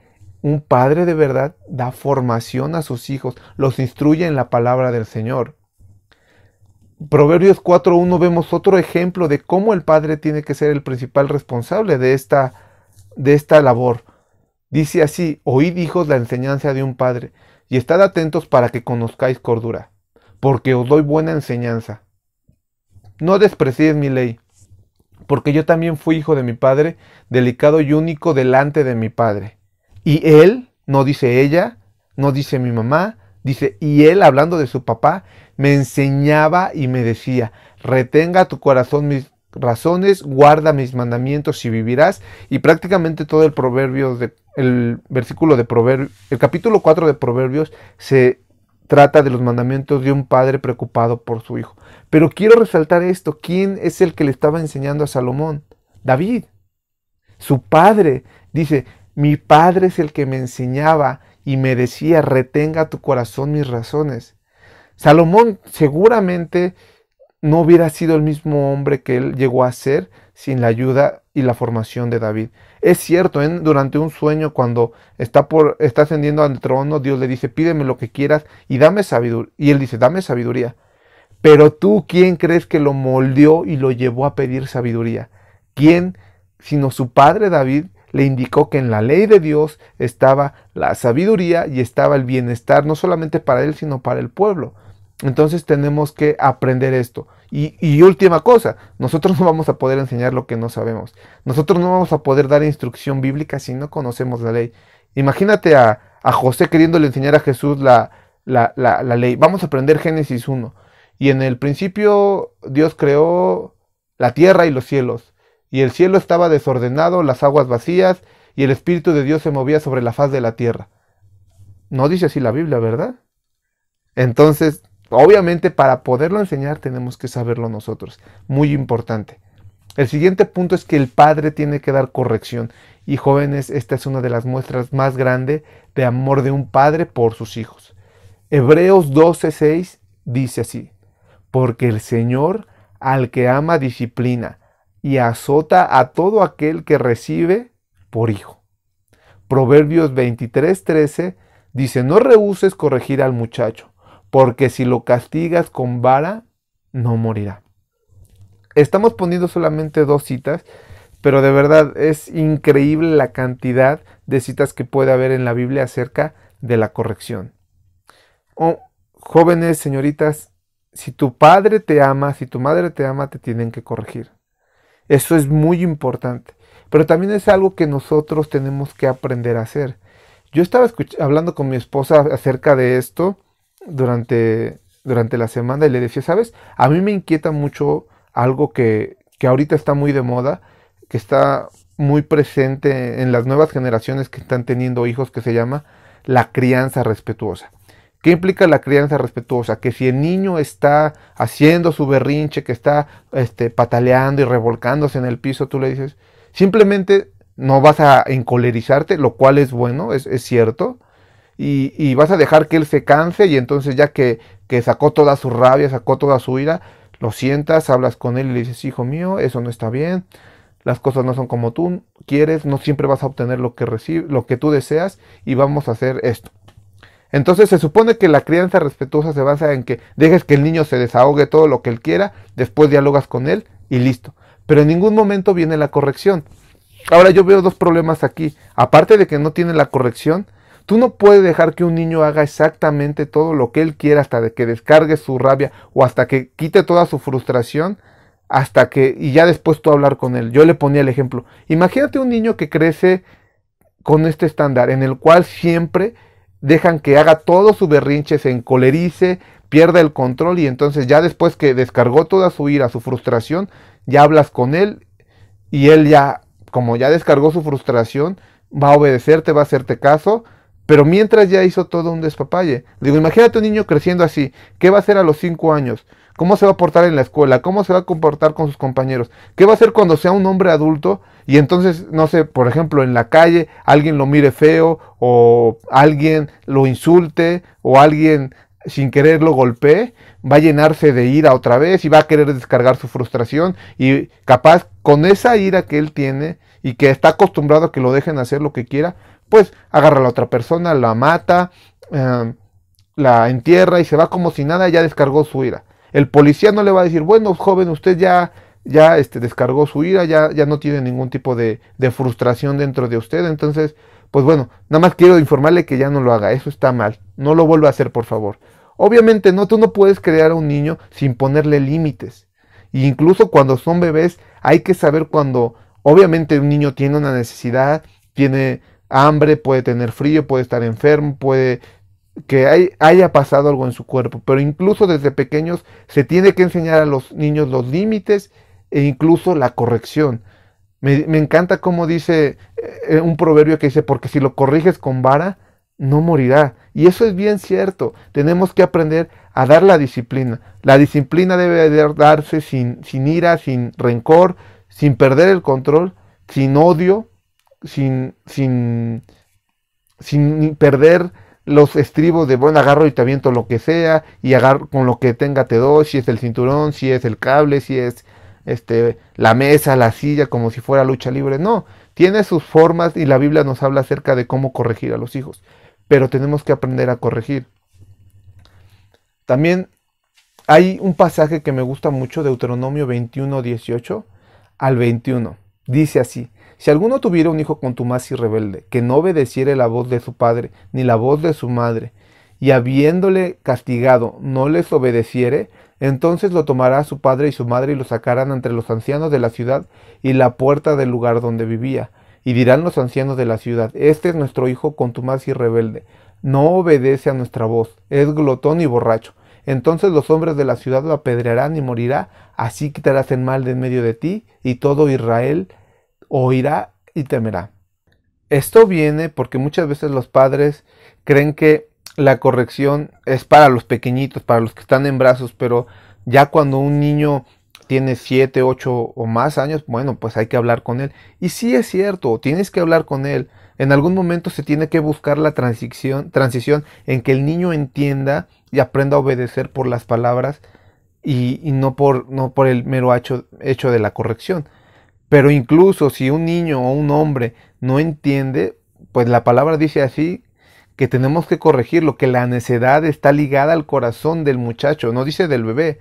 un padre de verdad da formación a sus hijos, los instruye en la palabra del Señor. Proverbios 4.1 vemos otro ejemplo de cómo el padre tiene que ser el principal responsable de esta labor. Dice así: oíd, hijos, la enseñanza de un padre, y estad atentos para que conozcáis cordura, porque os doy buena enseñanza. No despreciéis mi ley, porque yo también fui hijo de mi padre, delicado y único delante de mi padre. Y él, no dice ella, no dice mi mamá, dice, y él, hablando de su papá, me enseñaba y me decía: retenga tu corazón mis razones, guarda mis mandamientos y vivirás. Y prácticamente todo el versículo de Proverbios, el capítulo 4 de Proverbios se trata de los mandamientos de un padre preocupado por su hijo. Pero quiero resaltar esto: ¿quién es el que le estaba enseñando a Salomón? David, su padre. Dice: mi padre es el que me enseñaba y me decía: retenga tu corazón mis razones. Salomón seguramente no hubiera sido el mismo hombre que él llegó a ser sin la ayuda y la formación de David. Es cierto, durante un sueño, cuando está ascendiendo al trono, Dios le dice: pídeme lo que quieras y dame sabiduría. Y él dice: dame sabiduría. Pero tú, ¿quién crees que lo moldeó y lo llevó a pedir sabiduría? ¿Quién, sino su padre David? Le indicó que en la ley de Dios estaba la sabiduría y estaba el bienestar, no solamente para él, sino para el pueblo. Entonces tenemos que aprender esto. Y última cosa, nosotros no vamos a poder enseñar lo que no sabemos. Nosotros no vamos a poder dar instrucción bíblica si no conocemos la ley. Imagínate a José queriéndole enseñar a Jesús la ley. Vamos a aprender Génesis 1. Y en el principio Dios creó la tierra y los cielos. Y el cielo estaba desordenado, las aguas vacías, y el Espíritu de Dios se movía sobre la faz de la tierra. No dice así la Biblia, ¿verdad? Entonces, obviamente, para poderlo enseñar tenemos que saberlo nosotros. Muy importante. El siguiente punto es que el padre tiene que dar corrección. Y jóvenes, esta es una de las muestras más grandes de amor de un padre por sus hijos. Hebreos 12:6 dice así: porque el Señor al que ama disciplina y azota a todo aquel que recibe por hijo. Proverbios 23:13 dice: no rehúses corregir al muchacho, porque si lo castigas con vara, no morirá. Estamos poniendo solamente 2 citas, pero de verdad es increíble la cantidad de citas que puede haber en la Biblia acerca de la corrección. Oh, jóvenes, señoritas, si tu padre te ama, si tu madre te ama, te tienen que corregir. Eso es muy importante. Pero también es algo que nosotros tenemos que aprender a hacer. Yo estaba hablando con mi esposa acerca de esto durante la semana y le decía, ¿sabes? A mí me inquieta mucho algo que ahorita está muy de moda, que está muy presente en las nuevas generaciones que están teniendo hijos, que se llama la crianza respetuosa. ¿Qué implica la crianza respetuosa? Que si el niño está haciendo su berrinche, que está pataleando y revolcándose en el piso, tú le dices, simplemente no vas a encolerizarte, lo cual es bueno, es cierto, y vas a dejar que él se canse y entonces ya que sacó toda su rabia, sacó toda su ira, lo sientas, hablas con él y le dices, hijo mío, eso no está bien, las cosas no son como tú quieres, no siempre vas a obtener lo que tú deseas y vamos a hacer esto. Entonces se supone que la crianza respetuosa se basa en que dejes que el niño se desahogue todo lo que él quiera, después dialogas con él y listo. Pero en ningún momento viene la corrección. Ahora yo veo 2 problemas aquí. Aparte de que no tiene la corrección, tú no puedes dejar que un niño haga exactamente todo lo que él quiera hasta de que descargue su rabia o hasta que quite toda su frustración, y ya después tú hablar con él. Yo le ponía el ejemplo. Imagínate un niño que crece con este estándar en el cual siempre dejan que haga todo su berrinche, se encolerice, pierda el control y entonces ya después que descargó toda su ira, su frustración, ya hablas con él y él ya, como ya descargó su frustración, va a obedecerte, va a hacerte caso, pero mientras ya hizo todo un despapalle. Digo, imagínate un niño creciendo así, ¿qué va a hacer a los 5 años? ¿Cómo se va a portar en la escuela? ¿Cómo se va a comportar con sus compañeros? ¿Qué va a hacer cuando sea un hombre adulto? Y entonces, no sé, por ejemplo, en la calle alguien lo mire feo o alguien lo insulte o alguien sin querer lo golpee, va a llenarse de ira otra vez y va a querer descargar su frustración y capaz con esa ira que él tiene y que está acostumbrado a que lo dejen hacer lo que quiera, pues agarra a la otra persona, la mata, la entierra y se va como si nada, ya descargó su ira. El policía no le va a decir, bueno, joven, usted ya descargó su ira, ya no tiene ningún tipo de frustración dentro de usted, entonces, pues bueno, nada más quiero informarle que ya no lo haga, eso está mal, no lo vuelva a hacer, por favor. Obviamente no, tú no puedes crear a un niño sin ponerle límites. Y incluso cuando son bebés, hay que saber cuando, obviamente un niño tiene una necesidad, tiene hambre, puede tener frío, puede estar enfermo, puede que haya pasado algo en su cuerpo, pero incluso desde pequeños se tiene que enseñar a los niños los límites e incluso la corrección. Me encanta cómo dice un proverbio que dice, porque si lo corriges con vara, no morirá. Y eso es bien cierto. Tenemos que aprender a dar la disciplina. La disciplina debe darse sin ira, sin rencor, sin perder el control, sin odio, sin perder los estribos de, bueno, agarro y te aviento lo que sea, y agarro con lo que tenga te doy, si es el cinturón, si es el cable, si es la mesa, la silla, como si fuera lucha libre. No, tiene sus formas y la Biblia nos habla acerca de cómo corregir a los hijos, pero tenemos que aprender a corregir. También hay un pasaje que me gusta mucho, Deuteronomio 21:18 al 21. Dice así: si alguno tuviera un hijo contumaz y rebelde, que no obedeciere la voz de su padre, ni la voz de su madre, y habiéndole castigado no les obedeciere, entonces lo tomará su padre y su madre y lo sacarán entre los ancianos de la ciudad y la puerta del lugar donde vivía. Y dirán los ancianos de la ciudad: este es nuestro hijo contumaz y rebelde, no obedece a nuestra voz, es glotón y borracho. Entonces los hombres de la ciudad lo apedrearán y morirá, así quitarás el mal de en medio de ti, y todo Israel oirá y temerá. Esto viene porque muchas veces los padres creen que la corrección es para los pequeñitos, para los que están en brazos, pero ya cuando un niño tiene 7, 8 o más años, bueno, pues hay que hablar con él. Y sí es cierto, tienes que hablar con él. En algún momento se tiene que buscar la transición en que el niño entienda y aprenda a obedecer por las palabras y no por el mero hecho de la corrección. Pero incluso si un niño o un hombre no entiende, pues la palabra dice así que tenemos que corregirlo, que la necedad está ligada al corazón del muchacho, no dice del bebé.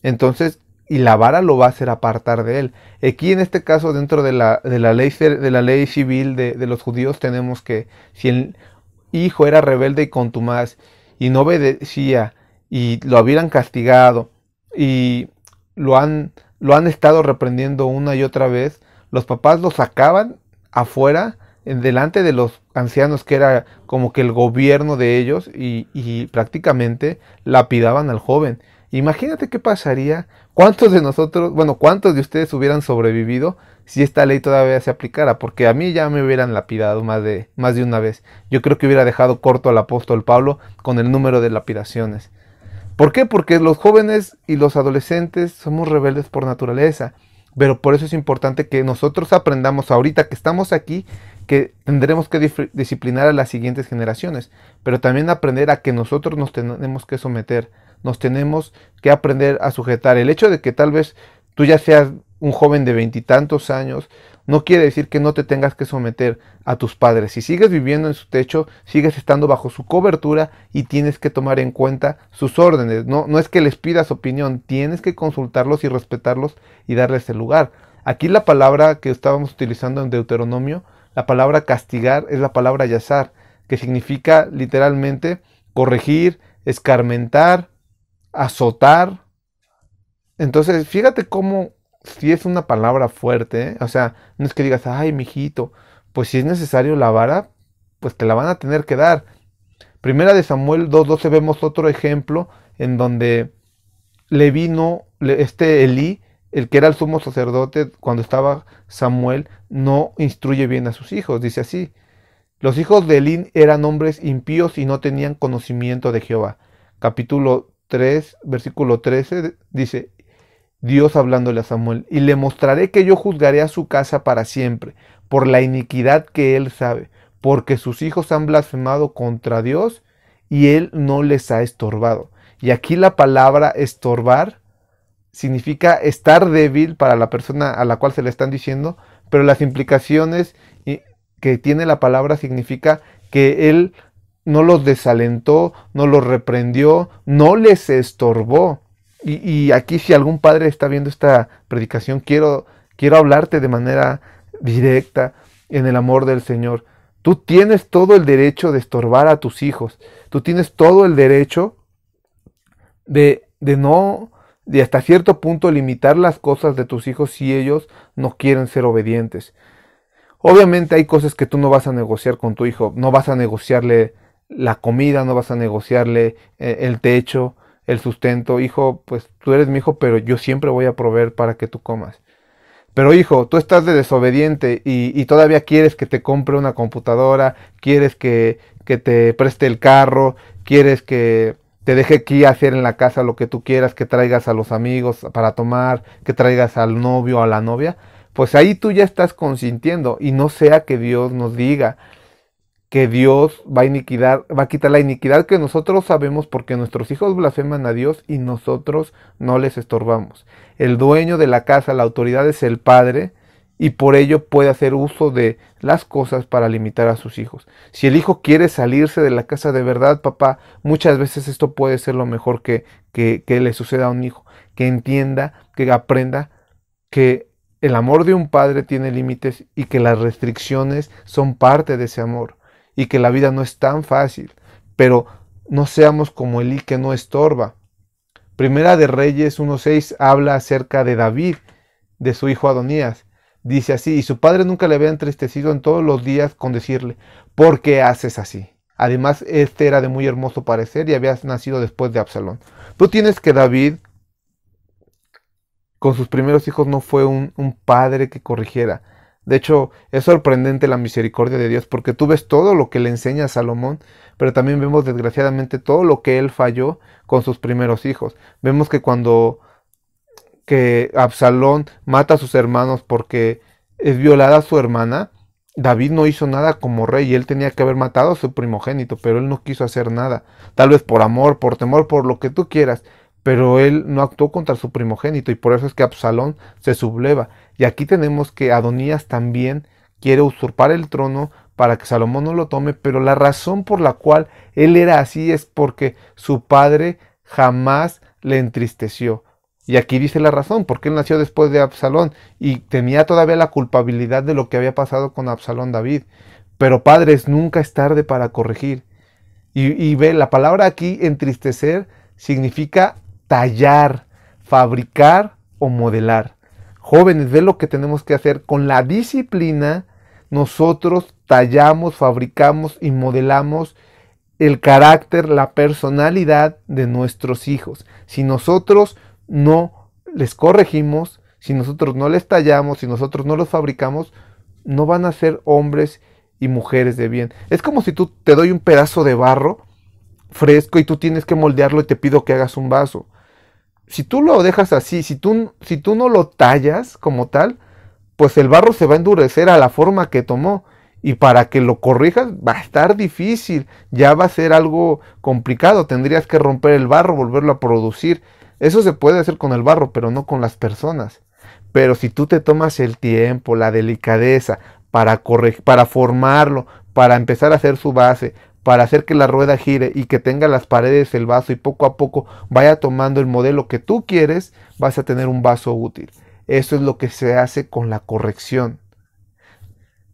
Entonces, y la vara lo va a hacer apartar de él. Aquí en este caso, dentro de la ley civil de los judíos, tenemos que si el hijo era rebelde y contumaz y no obedecía y lo hubieran castigado y lo han, lo han estado reprendiendo una y otra vez, los papás lo sacaban afuera, en delante de los ancianos, que era como que el gobierno de ellos, y prácticamente lapidaban al joven. Imagínate qué pasaría, cuántos de nosotros, bueno, cuántos de ustedes hubieran sobrevivido si esta ley todavía se aplicara, porque a mí ya me hubieran lapidado más de una vez. Yo creo que hubiera dejado corto al apóstol Pablo con el número de lapidaciones. ¿Por qué? Porque los jóvenes y los adolescentes somos rebeldes por naturaleza. Pero por eso es importante que nosotros aprendamos ahorita que estamos aquí, que tendremos que disciplinar a las siguientes generaciones, pero también aprender a que nosotros nos tenemos que someter, nos tenemos que aprender a sujetar. El hecho de que tal vez tú ya seas un joven de veintitantos años, no quiere decir que no te tengas que someter a tus padres. Si sigues viviendo en su techo, sigues estando bajo su cobertura y tienes que tomar en cuenta sus órdenes. No es que les pidas opinión, tienes que consultarlos y respetarlos y darles el lugar. Aquí la palabra que estábamos utilizando en Deuteronomio, la palabra castigar, es la palabra yazar, que significa literalmente corregir, escarmentar, azotar. Entonces, fíjate cómo si es una palabra fuerte, ¿eh? O sea, no es que digas, ay, mijito, pues si es necesario la vara, pues te la van a tener que dar. Primera de Samuel 2:12 vemos otro ejemplo en donde Leví Elí, el que era el sumo sacerdote cuando estaba Samuel, no instruye bien a sus hijos. Dice así: los hijos de Elí eran hombres impíos y no tenían conocimiento de Jehová. Capítulo 3, versículo 13 dice Dios hablándole a Samuel: y le mostraré que yo juzgaré a su casa para siempre, por la iniquidad que él sabe, porque sus hijos han blasfemado contra Dios y él no les ha estorbado. Y aquí la palabra estorbar significa estar débil para la persona a la cual se le están diciendo, pero las implicaciones que tiene la palabra significa que él no los desalentó, no los reprendió, no les estorbó. Y aquí, si algún padre está viendo esta predicación, quiero hablarte de manera directa en el amor del Señor. Tú tienes todo el derecho de estorbar a tus hijos. Tú tienes todo el derecho de hasta cierto punto limitar las cosas de tus hijos si ellos no quieren ser obedientes. Obviamente hay cosas que tú no vas a negociar con tu hijo. No vas a negociarle la comida, no vas a negociarle el techo, el sustento. Hijo, pues tú eres mi hijo, pero yo siempre voy a proveer para que tú comas. Pero hijo, tú estás de desobediente y todavía quieres que te compre una computadora, quieres que te preste el carro, quieres que te deje aquí hacer en la casa lo que tú quieras, que traigas a los amigos para tomar, que traigas al novio o a la novia. Pues ahí tú ya estás consintiendo, y no sea que Dios nos diga que Dios va a quitar la iniquidad que nosotros sabemos, porque nuestros hijos blasfeman a Dios y nosotros no les estorbamos. El dueño de la casa, la autoridad, es el padre, y por ello puede hacer uso de las cosas para limitar a sus hijos. Si el hijo quiere salirse de la casa de verdad, papá, muchas veces esto puede ser lo mejor que le suceda a un hijo, que entienda, que aprenda que el amor de un padre tiene límites y que las restricciones son parte de ese amor, y que la vida no es tan fácil, pero no seamos como Elí, que no estorba. Primera de Reyes 1:6 habla acerca de David, de su hijo Adonías. Dice así: y su padre nunca le había entristecido en todos los días con decirle, ¿por qué haces así? Además, este era de muy hermoso parecer y había nacido después de Absalón. Tú tienes que David, con sus primeros hijos, no fue un padre que corrigiera. De hecho, es sorprendente la misericordia de Dios, porque tú ves todo lo que le enseña a Salomón, pero también vemos desgraciadamente todo lo que él falló con sus primeros hijos. Vemos que cuando que Absalón mata a sus hermanos porque es violada su hermana, David no hizo nada como rey y él tenía que haber matado a su primogénito, pero él no quiso hacer nada, tal vez por amor, por temor, por lo que tú quieras, pero él no actuó contra su primogénito y por eso es que Absalón se subleva. Y aquí tenemos que Adonías también quiere usurpar el trono para que Salomón no lo tome, pero la razón por la cual él era así es porque su padre jamás le entristeció. Y aquí dice la razón, porque él nació después de Absalón y tenía todavía la culpabilidad de lo que había pasado con Absalón David. Pero padres, nunca es tarde para corregir. Y ve, la palabra aquí, entristecer, significa tallar, fabricar o modelar. Jóvenes, ve lo que tenemos que hacer. Con la disciplina, nosotros tallamos, fabricamos y modelamos el carácter, la personalidad de nuestros hijos. Si nosotros no les corregimos, si nosotros no les tallamos, si nosotros no los fabricamos, no van a ser hombres y mujeres de bien. Es como si tú te doy un pedazo de barro fresco y tú tienes que moldearlo y te pido que hagas un vaso. Si tú lo dejas así, si tú no lo tallas como tal, pues el barro se va a endurecer a la forma que tomó. Y para que lo corrijas va a estar difícil, ya va a ser algo complicado, tendrías que romper el barro, volverlo a producir. Eso se puede hacer con el barro, pero no con las personas. Pero si tú te tomas el tiempo, la delicadeza para formarlo, para empezar a hacer su base, para hacer que la rueda gire y que tenga las paredes el vaso y poco a poco vaya tomando el modelo que tú quieres, vas a tener un vaso útil. Eso es lo que se hace con la corrección.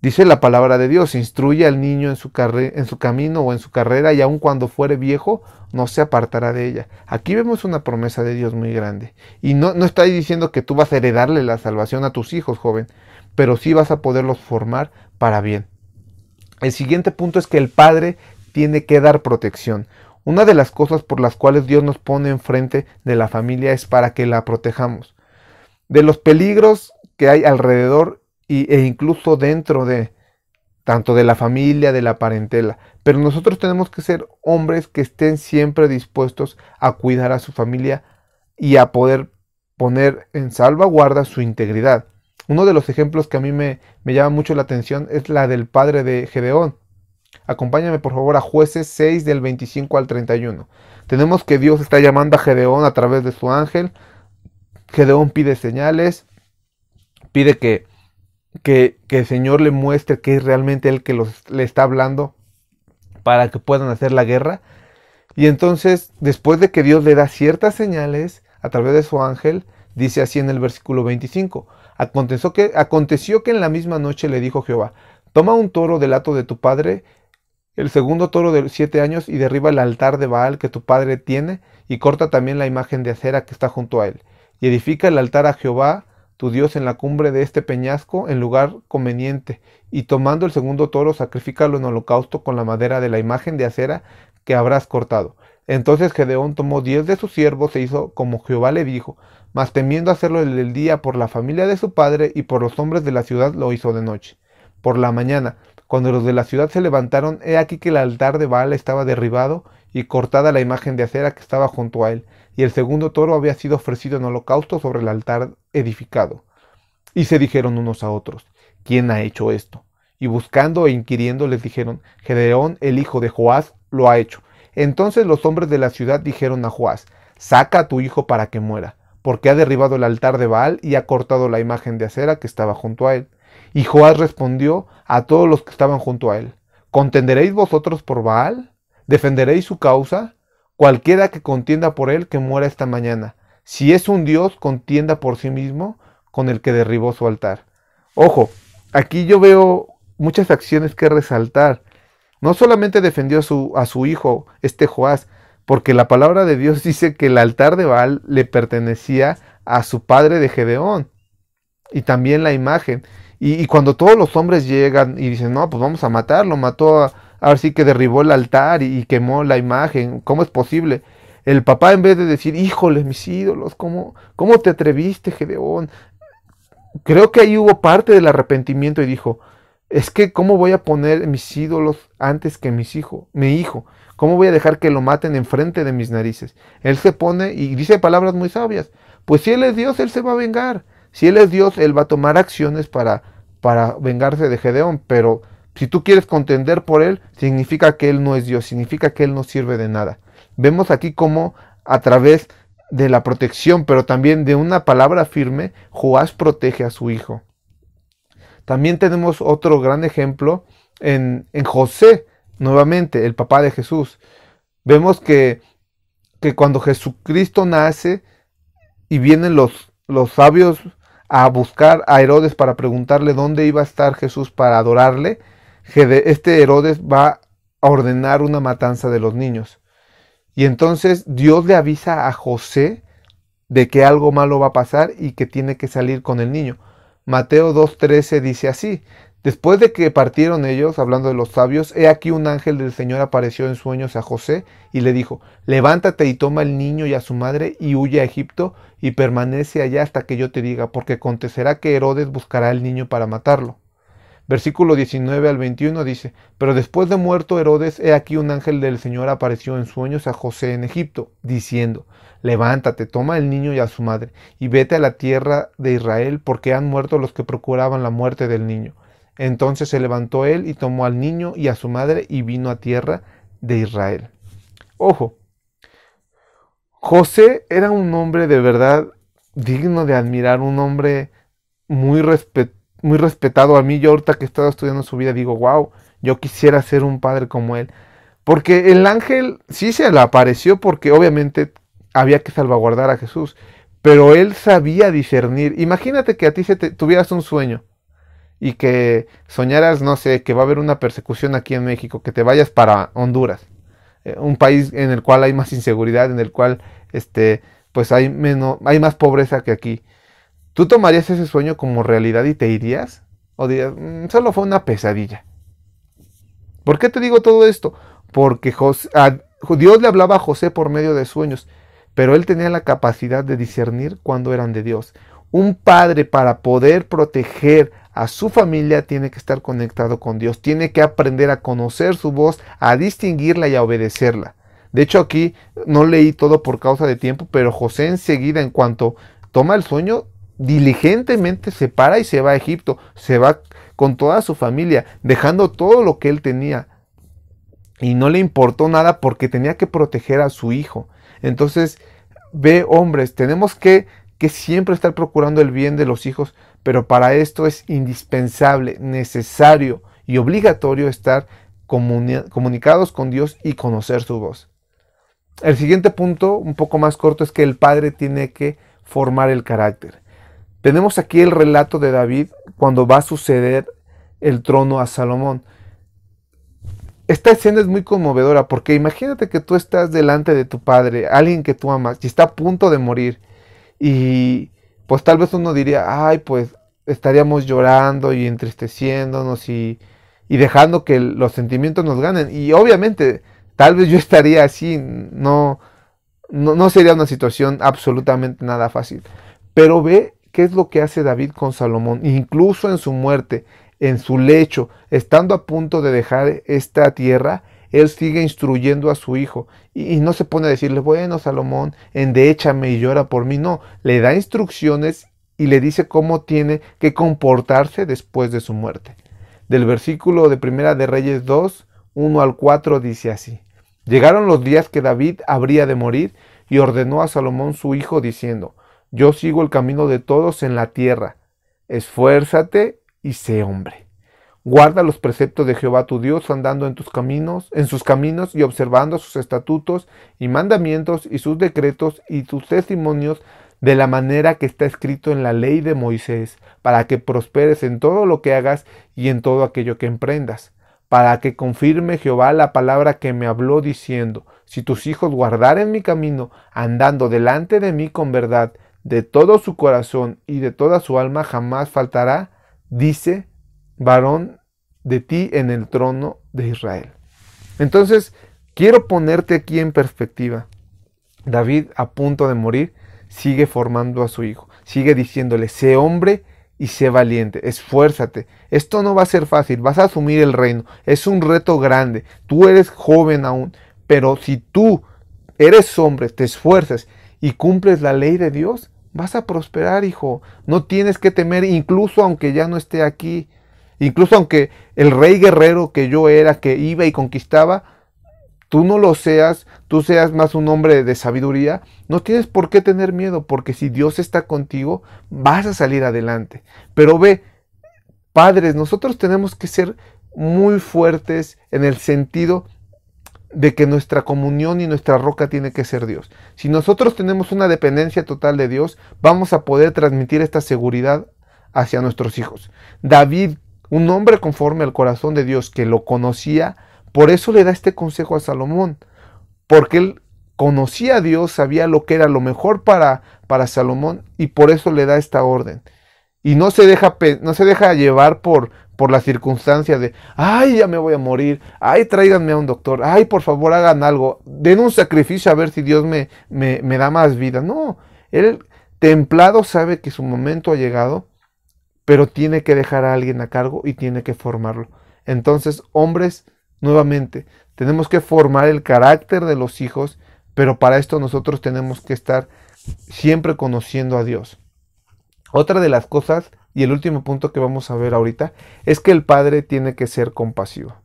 Dice la palabra de Dios, instruye al niño en su camino o en su carrera y aun cuando fuere viejo no se apartará de ella. Aquí vemos una promesa de Dios muy grande. Y no está diciendo que tú vas a heredarle la salvación a tus hijos, joven, pero sí vas a poderlos formar para bien. El siguiente punto es que el padre tiene que dar protección. Una de las cosas por las cuales Dios nos pone enfrente de la familia es para que la protejamos. De los peligros que hay alrededor e incluso dentro de tanto de la familia, de la parentela. Pero nosotros tenemos que ser hombres que estén siempre dispuestos a cuidar a su familia y a poder poner en salvaguarda su integridad. Uno de los ejemplos que a mí me llama mucho la atención es la del padre de Gedeón. Acompáñame por favor a Jueces 6 del 25 al 31. Tenemos que Dios está llamando a Gedeón a través de su ángel. Gedeón pide señales, pide que el Señor le muestre que es realmente Él que le está hablando para que puedan hacer la guerra. Y entonces, después de que Dios le da ciertas señales a través de su ángel, dice así en el versículo 25, aconteció que en la misma noche le dijo Jehová, toma un toro del hato de tu padre, el segundo toro de 7 años, y derriba el altar de Baal que tu padre tiene, y corta también la imagen de acera que está junto a él, y edifica el altar a Jehová, tu Dios, en la cumbre de este peñasco, en lugar conveniente, y tomando el segundo toro, sacrifícalo en holocausto con la madera de la imagen de acera que habrás cortado. Entonces Gedeón tomó 10 de sus siervos e hizo como Jehová le dijo, mas temiendo hacerlo el día por la familia de su padre y por los hombres de la ciudad, lo hizo de noche. Por la mañana, cuando los de la ciudad se levantaron, he aquí que el altar de Baal estaba derribado y cortada la imagen de acera que estaba junto a él, y el segundo toro había sido ofrecido en holocausto sobre el altar edificado. Y se dijeron unos a otros, ¿quién ha hecho esto? Y buscando e inquiriendo les dijeron, Gedeón, el hijo de Joás, lo ha hecho. Entonces los hombres de la ciudad dijeron a Joás, saca a tu hijo para que muera, porque ha derribado el altar de Baal y ha cortado la imagen de acera que estaba junto a él. Y Joás respondió a todos los que estaban junto a él, ¿contenderéis vosotros por Baal? ¿Defenderéis su causa? Cualquiera que contienda por él, que muera esta mañana. Si es un dios, contienda por sí mismo con el que derribó su altar. Ojo, aquí yo veo muchas acciones que resaltar. No solamente defendió a su hijo, Joás, porque la palabra de Dios dice que el altar de Baal le pertenecía a su padre de Gedeón, y también la imagen. Y cuando todos los hombres llegan y dicen, no, pues vamos a matarlo, ahora sí que derribó el altar y quemó la imagen, ¿cómo es posible? El papá, en vez de decir, híjole, mis ídolos, ¿cómo te atreviste, Gedeón? Creo que ahí hubo parte del arrepentimiento y dijo, es que ¿cómo voy a poner mis ídolos antes que mi hijo? ¿Cómo voy a dejar que lo maten enfrente de mis narices? Él se pone y dice palabras muy sabias, Pues si Él es Dios, Él se va a vengar. Si Él es Dios, Él va a tomar acciones para vengarse de Gedeón. Pero si tú quieres contender por Él, significa que Él no es Dios, significa que Él no sirve de nada. Vemos aquí cómo a través de la protección, pero también de una palabra firme, Joás protege a su hijo. También tenemos otro gran ejemplo en José, nuevamente, el papá de Jesús. Vemos que cuando Jesucristo nace y vienen los sabios a buscar a Herodes para preguntarle dónde iba a estar Jesús para adorarle, este Herodes va a ordenar una matanza de los niños. Y entonces Dios le avisa a José de que algo malo va a pasar y que tiene que salir con el niño. Mateo 2:13 dice así: después de que partieron ellos, hablando de los sabios, he aquí un ángel del Señor apareció en sueños a José y le dijo: levántate y toma al niño y a su madre y huye a Egipto y permanece allá hasta que yo te diga, porque acontecerá que Herodes buscará al niño para matarlo. Versículo 19 al 21 dice: pero después de muerto Herodes, he aquí un ángel del Señor apareció en sueños a José en Egipto, diciendo: levántate, toma al niño y a su madre, y vete a la tierra de Israel, porque han muerto los que procuraban la muerte del niño. Entonces se levantó él y tomó al niño y a su madre y vino a tierra de Israel. Ojo, José era un hombre de verdad digno de admirar, un hombre muy respetado. A mí, yo ahorita que he estado estudiando su vida, digo, wow, yo quisiera ser un padre como él. Porque el ángel sí se le apareció porque obviamente había que salvaguardar a Jesús, pero él sabía discernir. Imagínate que a ti tuvieras un sueño y que soñaras, no sé, que va a haber una persecución aquí en México, que te vayas para Honduras, un país en el cual hay más inseguridad, en el cual pues hay más pobreza que aquí. ¿Tú tomarías ese sueño como realidad y te irías? ¿O dirías, solo fue una pesadilla? ¿Por qué te digo todo esto? Porque Dios le hablaba a José por medio de sueños, pero él tenía la capacidad de discernir cuándo eran de Dios. Un padre, para poder proteger a su familia, tiene que estar conectado con Dios, tiene que aprender a conocer su voz, a distinguirla y a obedecerla. De hecho, aquí no leí todo por causa de tiempo, pero José enseguida, en cuanto toma el sueño, diligentemente se para y se va a Egipto, se va con toda su familia, dejando todo lo que él tenía. Y no le importó nada porque tenía que proteger a su hijo. Entonces, ve, hombres, tenemos que siempre estar procurando el bien de los hijos, pero para esto es indispensable, necesario y obligatorio estar comunicados con Dios y conocer su voz. El siguiente punto, un poco más corto, es que el padre tiene que formar el carácter. Tenemos aquí el relato de David cuando va a suceder el trono a Salomón. Esta escena es muy conmovedora porque imagínate que tú estás delante de tu padre, alguien que tú amas, y está a punto de morir. Y pues tal vez uno diría, ay, pues estaríamos llorando y entristeciéndonos y dejando que los sentimientos nos ganen. Y obviamente, tal vez yo estaría así, no sería una situación absolutamente nada fácil. Pero ve qué es lo que hace David con Salomón, incluso en su muerte, en su lecho, estando a punto de dejar esta tierra, él sigue instruyendo a su hijo y no se pone a decirle, bueno, Salomón, endéchame y llora por mí. No, le da instrucciones y le dice cómo tiene que comportarse después de su muerte. Del versículo de Primera de Reyes 2, 1 al 4 dice así: llegaron los días que David habría de morir y ordenó a Salomón su hijo diciendo: yo sigo el camino de todos en la tierra, esfuérzate y sé hombre. Guarda los preceptos de Jehová tu Dios, andando en sus caminos y observando sus estatutos y mandamientos y sus decretos y sus testimonios, de la manera que está escrito en la ley de Moisés, para que prosperes en todo lo que hagas y en todo aquello que emprendas, para que confirme Jehová la palabra que me habló diciendo: si tus hijos guardaren mi camino, andando delante de mí con verdad, de todo su corazón y de toda su alma, jamás faltará, dice, varón de ti en el trono de Israel. Entonces, quiero ponerte aquí en perspectiva. David, a punto de morir, sigue formando a su hijo, sigue diciéndole: sé hombre y sé valiente, esfuérzate. Esto no va a ser fácil, vas a asumir el reino, es un reto grande, tú eres joven aún, pero si tú eres hombre, te esfuerzas y cumples la ley de Dios, vas a prosperar, hijo. No tienes que temer, incluso aunque ya no esté aquí. Incluso aunque el rey guerrero que yo era, que iba y conquistaba, tú no lo seas, tú seas más un hombre de sabiduría, no tienes por qué tener miedo, porque si Dios está contigo, vas a salir adelante. Pero ve, padres, nosotros tenemos que ser muy fuertes en el sentido de que nuestra comunión y nuestra roca tiene que ser Dios. Si nosotros tenemos una dependencia total de Dios, vamos a poder transmitir esta seguridad hacia nuestros hijos. David, un hombre conforme al corazón de Dios que lo conocía, por eso le da este consejo a Salomón, porque él conocía a Dios, sabía lo que era lo mejor para Salomón y por eso le da esta orden. Y no se deja llevar por la circunstancia de, ay, ya me voy a morir, ay, tráiganme a un doctor, ay, por favor hagan algo, den un sacrificio a ver si Dios me da más vida. No, él templado sabe que su momento ha llegado, pero tiene que dejar a alguien a cargo y tiene que formarlo. Entonces, hombres, nuevamente, tenemos que formar el carácter de los hijos, pero para esto nosotros tenemos que estar siempre conociendo a Dios. Otra de las cosas, y el último punto que vamos a ver ahorita, es que el padre tiene que ser compasivo.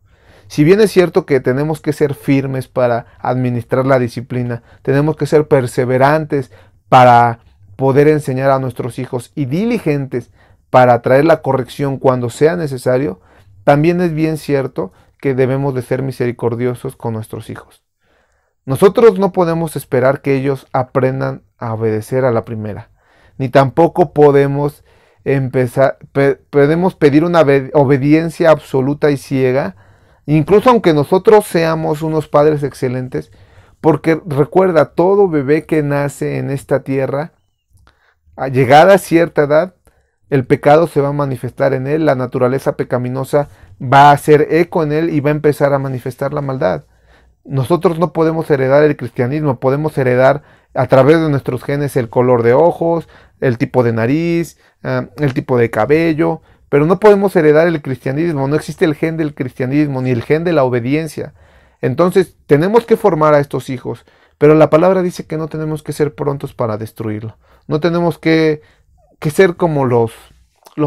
Si bien es cierto que tenemos que ser firmes para administrar la disciplina, tenemos que ser perseverantes para poder enseñar a nuestros hijos y diligentes para traer la corrección cuando sea necesario, también es bien cierto que debemos de ser misericordiosos con nuestros hijos. Nosotros no podemos esperar que ellos aprendan a obedecer a la primera, ni tampoco podemos pedir una obediencia absoluta y ciega, incluso aunque nosotros seamos unos padres excelentes, porque recuerda, todo bebé que nace en esta tierra, a llegada a cierta edad, el pecado se va a manifestar en él, la naturaleza pecaminosa va a hacer eco en él y va a empezar a manifestar la maldad. Nosotros no podemos heredar el cristianismo, podemos heredar a través de nuestros genes el color de ojos, el tipo de nariz, el tipo de cabello, pero no podemos heredar el cristianismo, no existe el gen del cristianismo ni el gen de la obediencia. Entonces tenemos que formar a estos hijos, pero la palabra dice que no tenemos que ser prontos para destruirlo, no tenemos que ser como los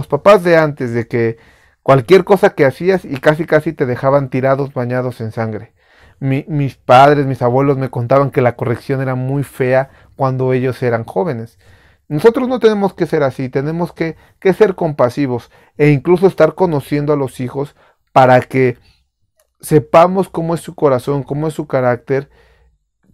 papás de antes, de que cualquier cosa que hacías y casi te dejaban tirados, bañados en sangre. Mis padres, mis abuelos me contaban que la corrección era muy fea cuando ellos eran jóvenes. Nosotros no tenemos que ser así, tenemos que ser compasivos e incluso estar conociendo a los hijos para que sepamos cómo es su corazón, cómo es su carácter,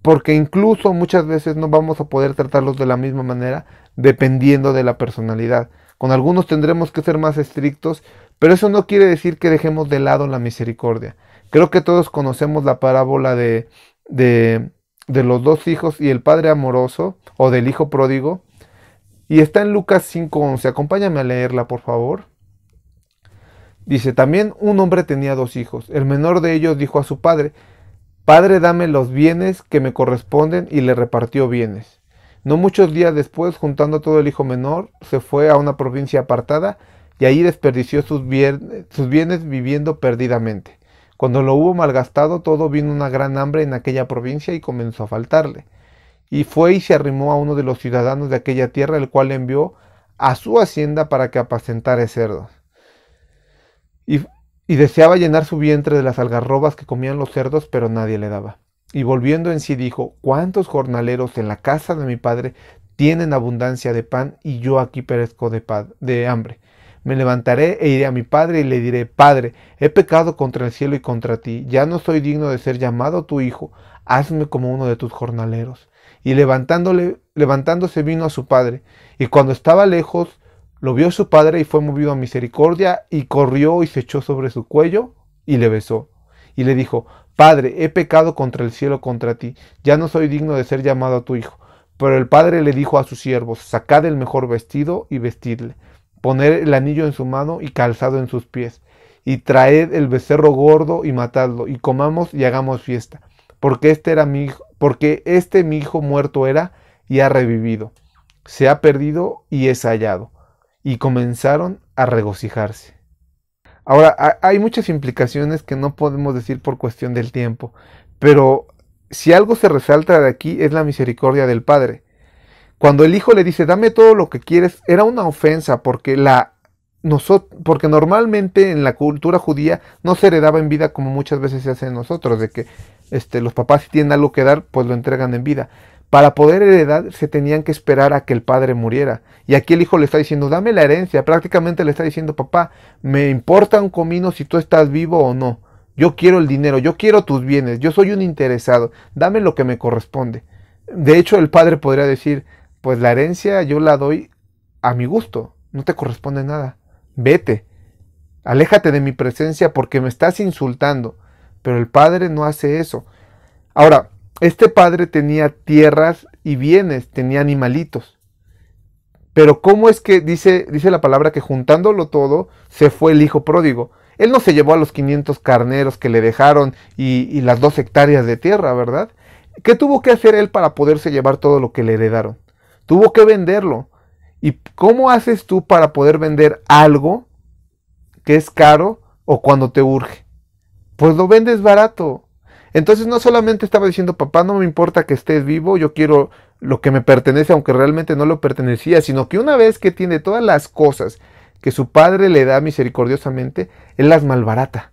porque incluso muchas veces no vamos a poder tratarlos de la misma manera dependiendo de la personalidad. Con algunos tendremos que ser más estrictos, pero eso no quiere decir que dejemos de lado la misericordia. Creo que todos conocemos la parábola de los dos hijos y el padre amoroso, o del hijo pródigo, y está en Lucas 5:11. Acompáñame a leerla, por favor. Dice, también un hombre tenía dos hijos. El menor de ellos dijo a su padre, Padre, dame los bienes que me corresponden, y le repartió bienes. No muchos días después, juntando todo el hijo menor, se fue a una provincia apartada, y allí desperdició sus bienes viviendo perdidamente. Cuando lo hubo malgastado todo, vino una gran hambre en aquella provincia y comenzó a faltarle. Y fue y se arrimó a uno de los ciudadanos de aquella tierra, el cual le envió a su hacienda para que apacentara cerdos. Y deseaba llenar su vientre de las algarrobas que comían los cerdos, pero nadie le daba. Y volviendo en sí dijo, ¿cuántos jornaleros en la casa de mi padre tienen abundancia de pan, y yo aquí perezco de hambre? Me levantaré e iré a mi padre y le diré, Padre, he pecado contra el cielo y contra ti, ya no soy digno de ser llamado tu hijo, hazme como uno de tus jornaleros. Y levantándose vino a su padre, y cuando estaba lejos, lo vio su padre y fue movido a misericordia, y corrió y se echó sobre su cuello y le besó. Y le dijo, Padre, he pecado contra el cielo, contra ti, ya no soy digno de ser llamado tu hijo. Pero el padre le dijo a sus siervos, sacad el mejor vestido y vestidle, poned el anillo en su mano y calzado en sus pies, y traed el becerro gordo y matadlo, y comamos y hagamos fiesta, porque este mi hijo muerto era y ha revivido, se ha perdido y es hallado. Y comenzaron a regocijarse. Ahora, hay muchas implicaciones que no podemos decir por cuestión del tiempo, pero si algo se resalta de aquí es la misericordia del Padre. Cuando el hijo le dice, dame todo lo que quieres, era una ofensa porque porque normalmente en la cultura judía no se heredaba en vida como muchas veces se hace en nosotros, de que los papás si tienen algo que dar, pues lo entregan en vida. Para poder heredar se tenían que esperar a que el padre muriera. Y aquí el hijo le está diciendo, dame la herencia. Prácticamente le está diciendo, papá, me importa un comino si tú estás vivo o no. Yo quiero el dinero, yo quiero tus bienes, yo soy un interesado, dame lo que me corresponde. De hecho, el padre podría decir, pues la herencia yo la doy a mi gusto, no te corresponde nada. Vete, aléjate de mi presencia porque me estás insultando. Pero el padre no hace eso. Ahora, este padre tenía tierras y bienes, tenía animalitos. Pero ¿cómo es que dice la palabra que juntándolo todo se fue el hijo pródigo? Él no se llevó a los 500 carneros que le dejaron y las 2 hectáreas de tierra, ¿verdad? ¿Qué tuvo que hacer él para poderse llevar todo lo que le heredaron? Tuvo que venderlo. ¿Y cómo haces tú para poder vender algo que es caro o cuando te urge? Pues lo vendes barato. Entonces no solamente estaba diciendo, papá, no me importa que estés vivo, yo quiero lo que me pertenece, aunque realmente no lo pertenecía, sino que una vez que tiene todas las cosas que su padre le da misericordiosamente, él las malbarata.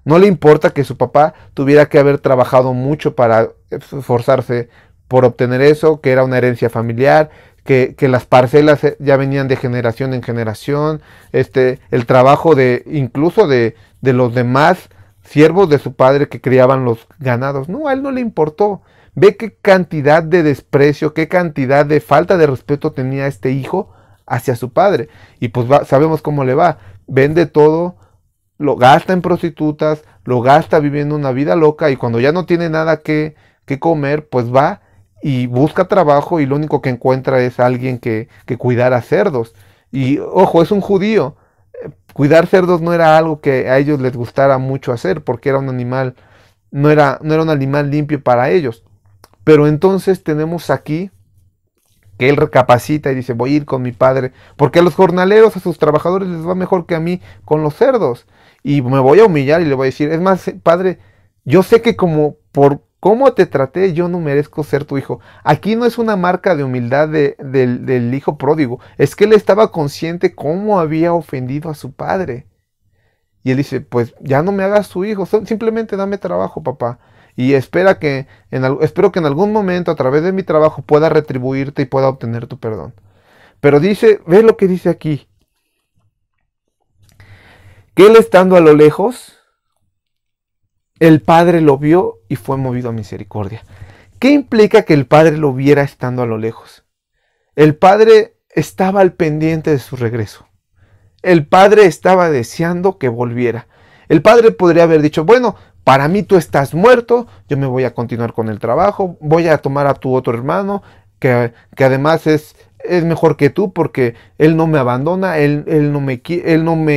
No le importa que su papá tuviera que haber trabajado mucho para esforzarse por obtener eso, que era una herencia familiar, que las parcelas ya venían de generación en generación, el trabajo incluso de los demás siervos de su padre que criaban los ganados. No, a él no le importó. Ve qué cantidad de desprecio, qué cantidad de falta de respeto tenía este hijo hacia su padre. Y pues sabemos cómo le va. Vende todo, lo gasta en prostitutas, lo gasta viviendo una vida loca y cuando ya no tiene nada que comer, pues va y busca trabajo y lo único que encuentra es alguien que cuidara cerdos. Y ojo, es un judío. Cuidar cerdos no era algo que a ellos les gustara mucho hacer porque era un animal, no era un animal limpio para ellos. Pero entonces tenemos aquí que él recapacita y dice, voy a ir con mi padre, porque a los jornaleros, a sus trabajadores les va mejor que a mí con los cerdos. Y me voy a humillar y le voy a decir, es más, padre, yo sé que como por cómo te traté, yo no merezco ser tu hijo. Aquí no es una marca de humildad del hijo pródigo, es que él estaba consciente cómo había ofendido a su padre. Y él dice, pues ya no me hagas tu hijo, simplemente dame trabajo, papá. Y espero que en algún momento a través de mi trabajo pueda retribuirte y pueda obtener tu perdón. Pero dice, ve lo que dice aquí, que él estando a lo lejos, el padre lo vio y fue movido a misericordia. ¿Qué implica que el padre lo viera estando a lo lejos? El padre estaba al pendiente de su regreso. El padre estaba deseando que volviera. El padre podría haber dicho, bueno, para mí tú estás muerto, yo me voy a continuar con el trabajo, voy a tomar a tu otro hermano, que además es mejor que tú porque él no me abandona, él no me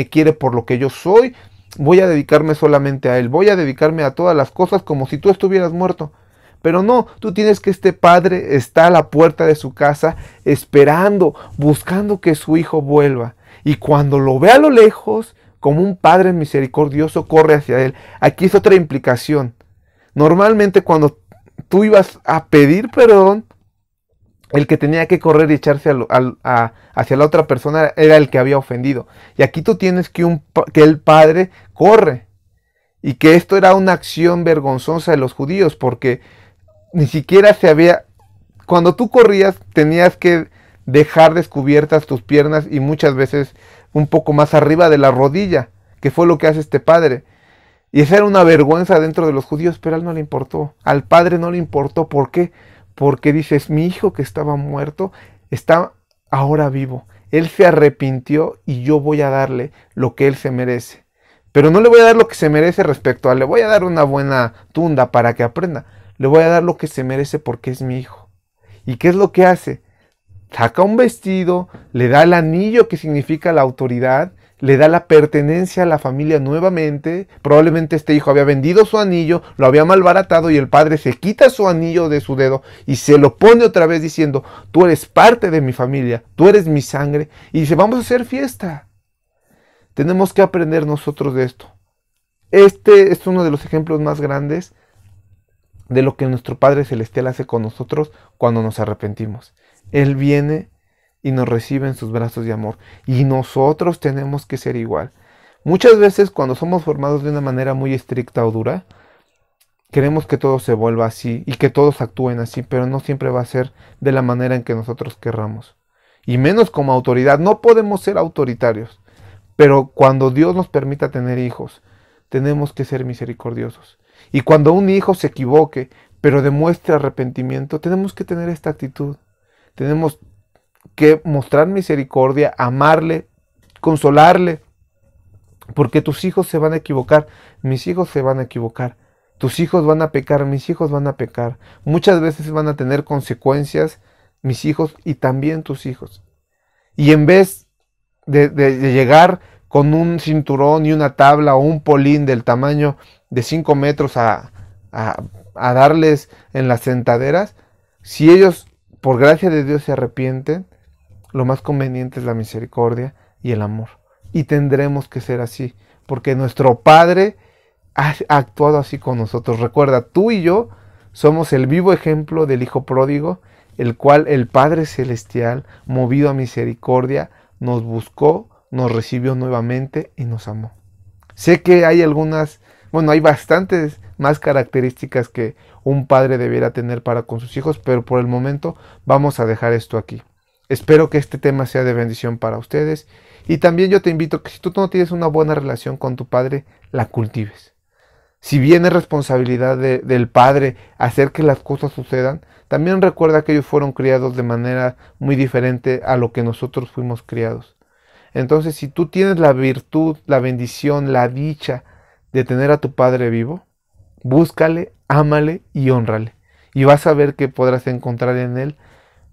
quiere por lo que yo soy, voy a dedicarme solamente a él, voy a dedicarme a todas las cosas como si tú estuvieras muerto. Pero no, tú tienes que este padre está a la puerta de su casa esperando, buscando que su hijo vuelva. Y cuando lo ve a lo lejos, como un padre misericordioso, corre hacia él. Aquí es otra implicación. Normalmente cuando tú ibas a pedir perdón, el que tenía que correr y echarse hacia la otra persona era el que había ofendido. Y aquí tú tienes que el padre corre. Y que esto era una acción vergonzosa de los judíos, porque ni siquiera cuando tú corrías tenías que dejar descubiertas tus piernas y muchas veces un poco más arriba de la rodilla, que fue lo que hace este padre. Y esa era una vergüenza dentro de los judíos, pero a él no le importó. Al padre no le importó. ¿Por qué? Porque dices, mi hijo que estaba muerto está ahora vivo. Él se arrepintió y yo voy a darle lo que él se merece. Pero no le voy a dar lo que se merece respecto a le voy a dar una buena tunda para que aprenda. Le voy a dar lo que se merece porque es mi hijo. ¿Y qué es lo que hace? Saca un vestido, le da el anillo que significa la autoridad, le da la pertenencia a la familia nuevamente. Probablemente este hijo había vendido su anillo, lo había malbaratado y el padre se quita su anillo de su dedo y se lo pone otra vez diciendo, tú eres parte de mi familia, tú eres mi sangre. Y dice, vamos a hacer fiesta. Tenemos que aprender nosotros de esto. Este es uno de los ejemplos más grandes de lo que nuestro Padre Celestial hace con nosotros cuando nos arrepentimos. Él viene y nos recibe en sus brazos de amor. Y nosotros tenemos que ser igual. Muchas veces cuando somos formados de una manera muy estricta o dura, queremos que todo se vuelva así y que todos actúen así, pero no siempre va a ser de la manera en que nosotros querramos. Y menos como autoridad. No podemos ser autoritarios. Pero cuando Dios nos permita tener hijos, tenemos que ser misericordiosos. Y cuando un hijo se equivoque, pero demuestre arrepentimiento, tenemos que tener esta actitud. Tenemos que mostrar misericordia, amarle, consolarle, porque tus hijos se van a equivocar, mis hijos se van a equivocar, tus hijos van a pecar, mis hijos van a pecar. Muchas veces van a tener consecuencias mis hijos y también tus hijos. Y en vez de llegar con un cinturón y una tabla o un polín del tamaño de 5 metros a darles en las sentaderas, si ellos por gracia de Dios se arrepienten, lo más conveniente es la misericordia y el amor. Y tendremos que ser así, porque nuestro Padre ha actuado así con nosotros. Recuerda, tú y yo somos el vivo ejemplo del Hijo pródigo, el cual el Padre Celestial, movido a misericordia, nos buscó, nos recibió nuevamente y nos amó. Sé que hay hay bastantes más características que un padre debiera tener para con sus hijos, pero por el momento vamos a dejar esto aquí. Espero que este tema sea de bendición para ustedes y también yo te invito a que si tú no tienes una buena relación con tu padre, la cultives. Si bien es responsabilidad del padre hacer que las cosas sucedan, también recuerda que ellos fueron criados de manera muy diferente a lo que nosotros fuimos criados. Entonces, si tú tienes la virtud, la bendición, la dicha de tener a tu padre vivo, búscale, ámale y hónrale. Y vas a ver que podrás encontrar en él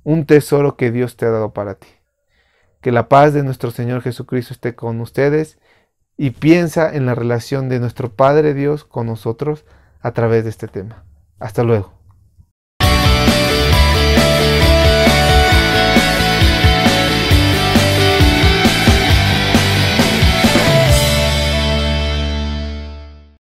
un tesoro que Dios te ha dado para ti. Que la paz de nuestro Señor Jesucristo esté con ustedes y piensa en la relación de nuestro Padre Dios con nosotros a través de este tema. Hasta luego.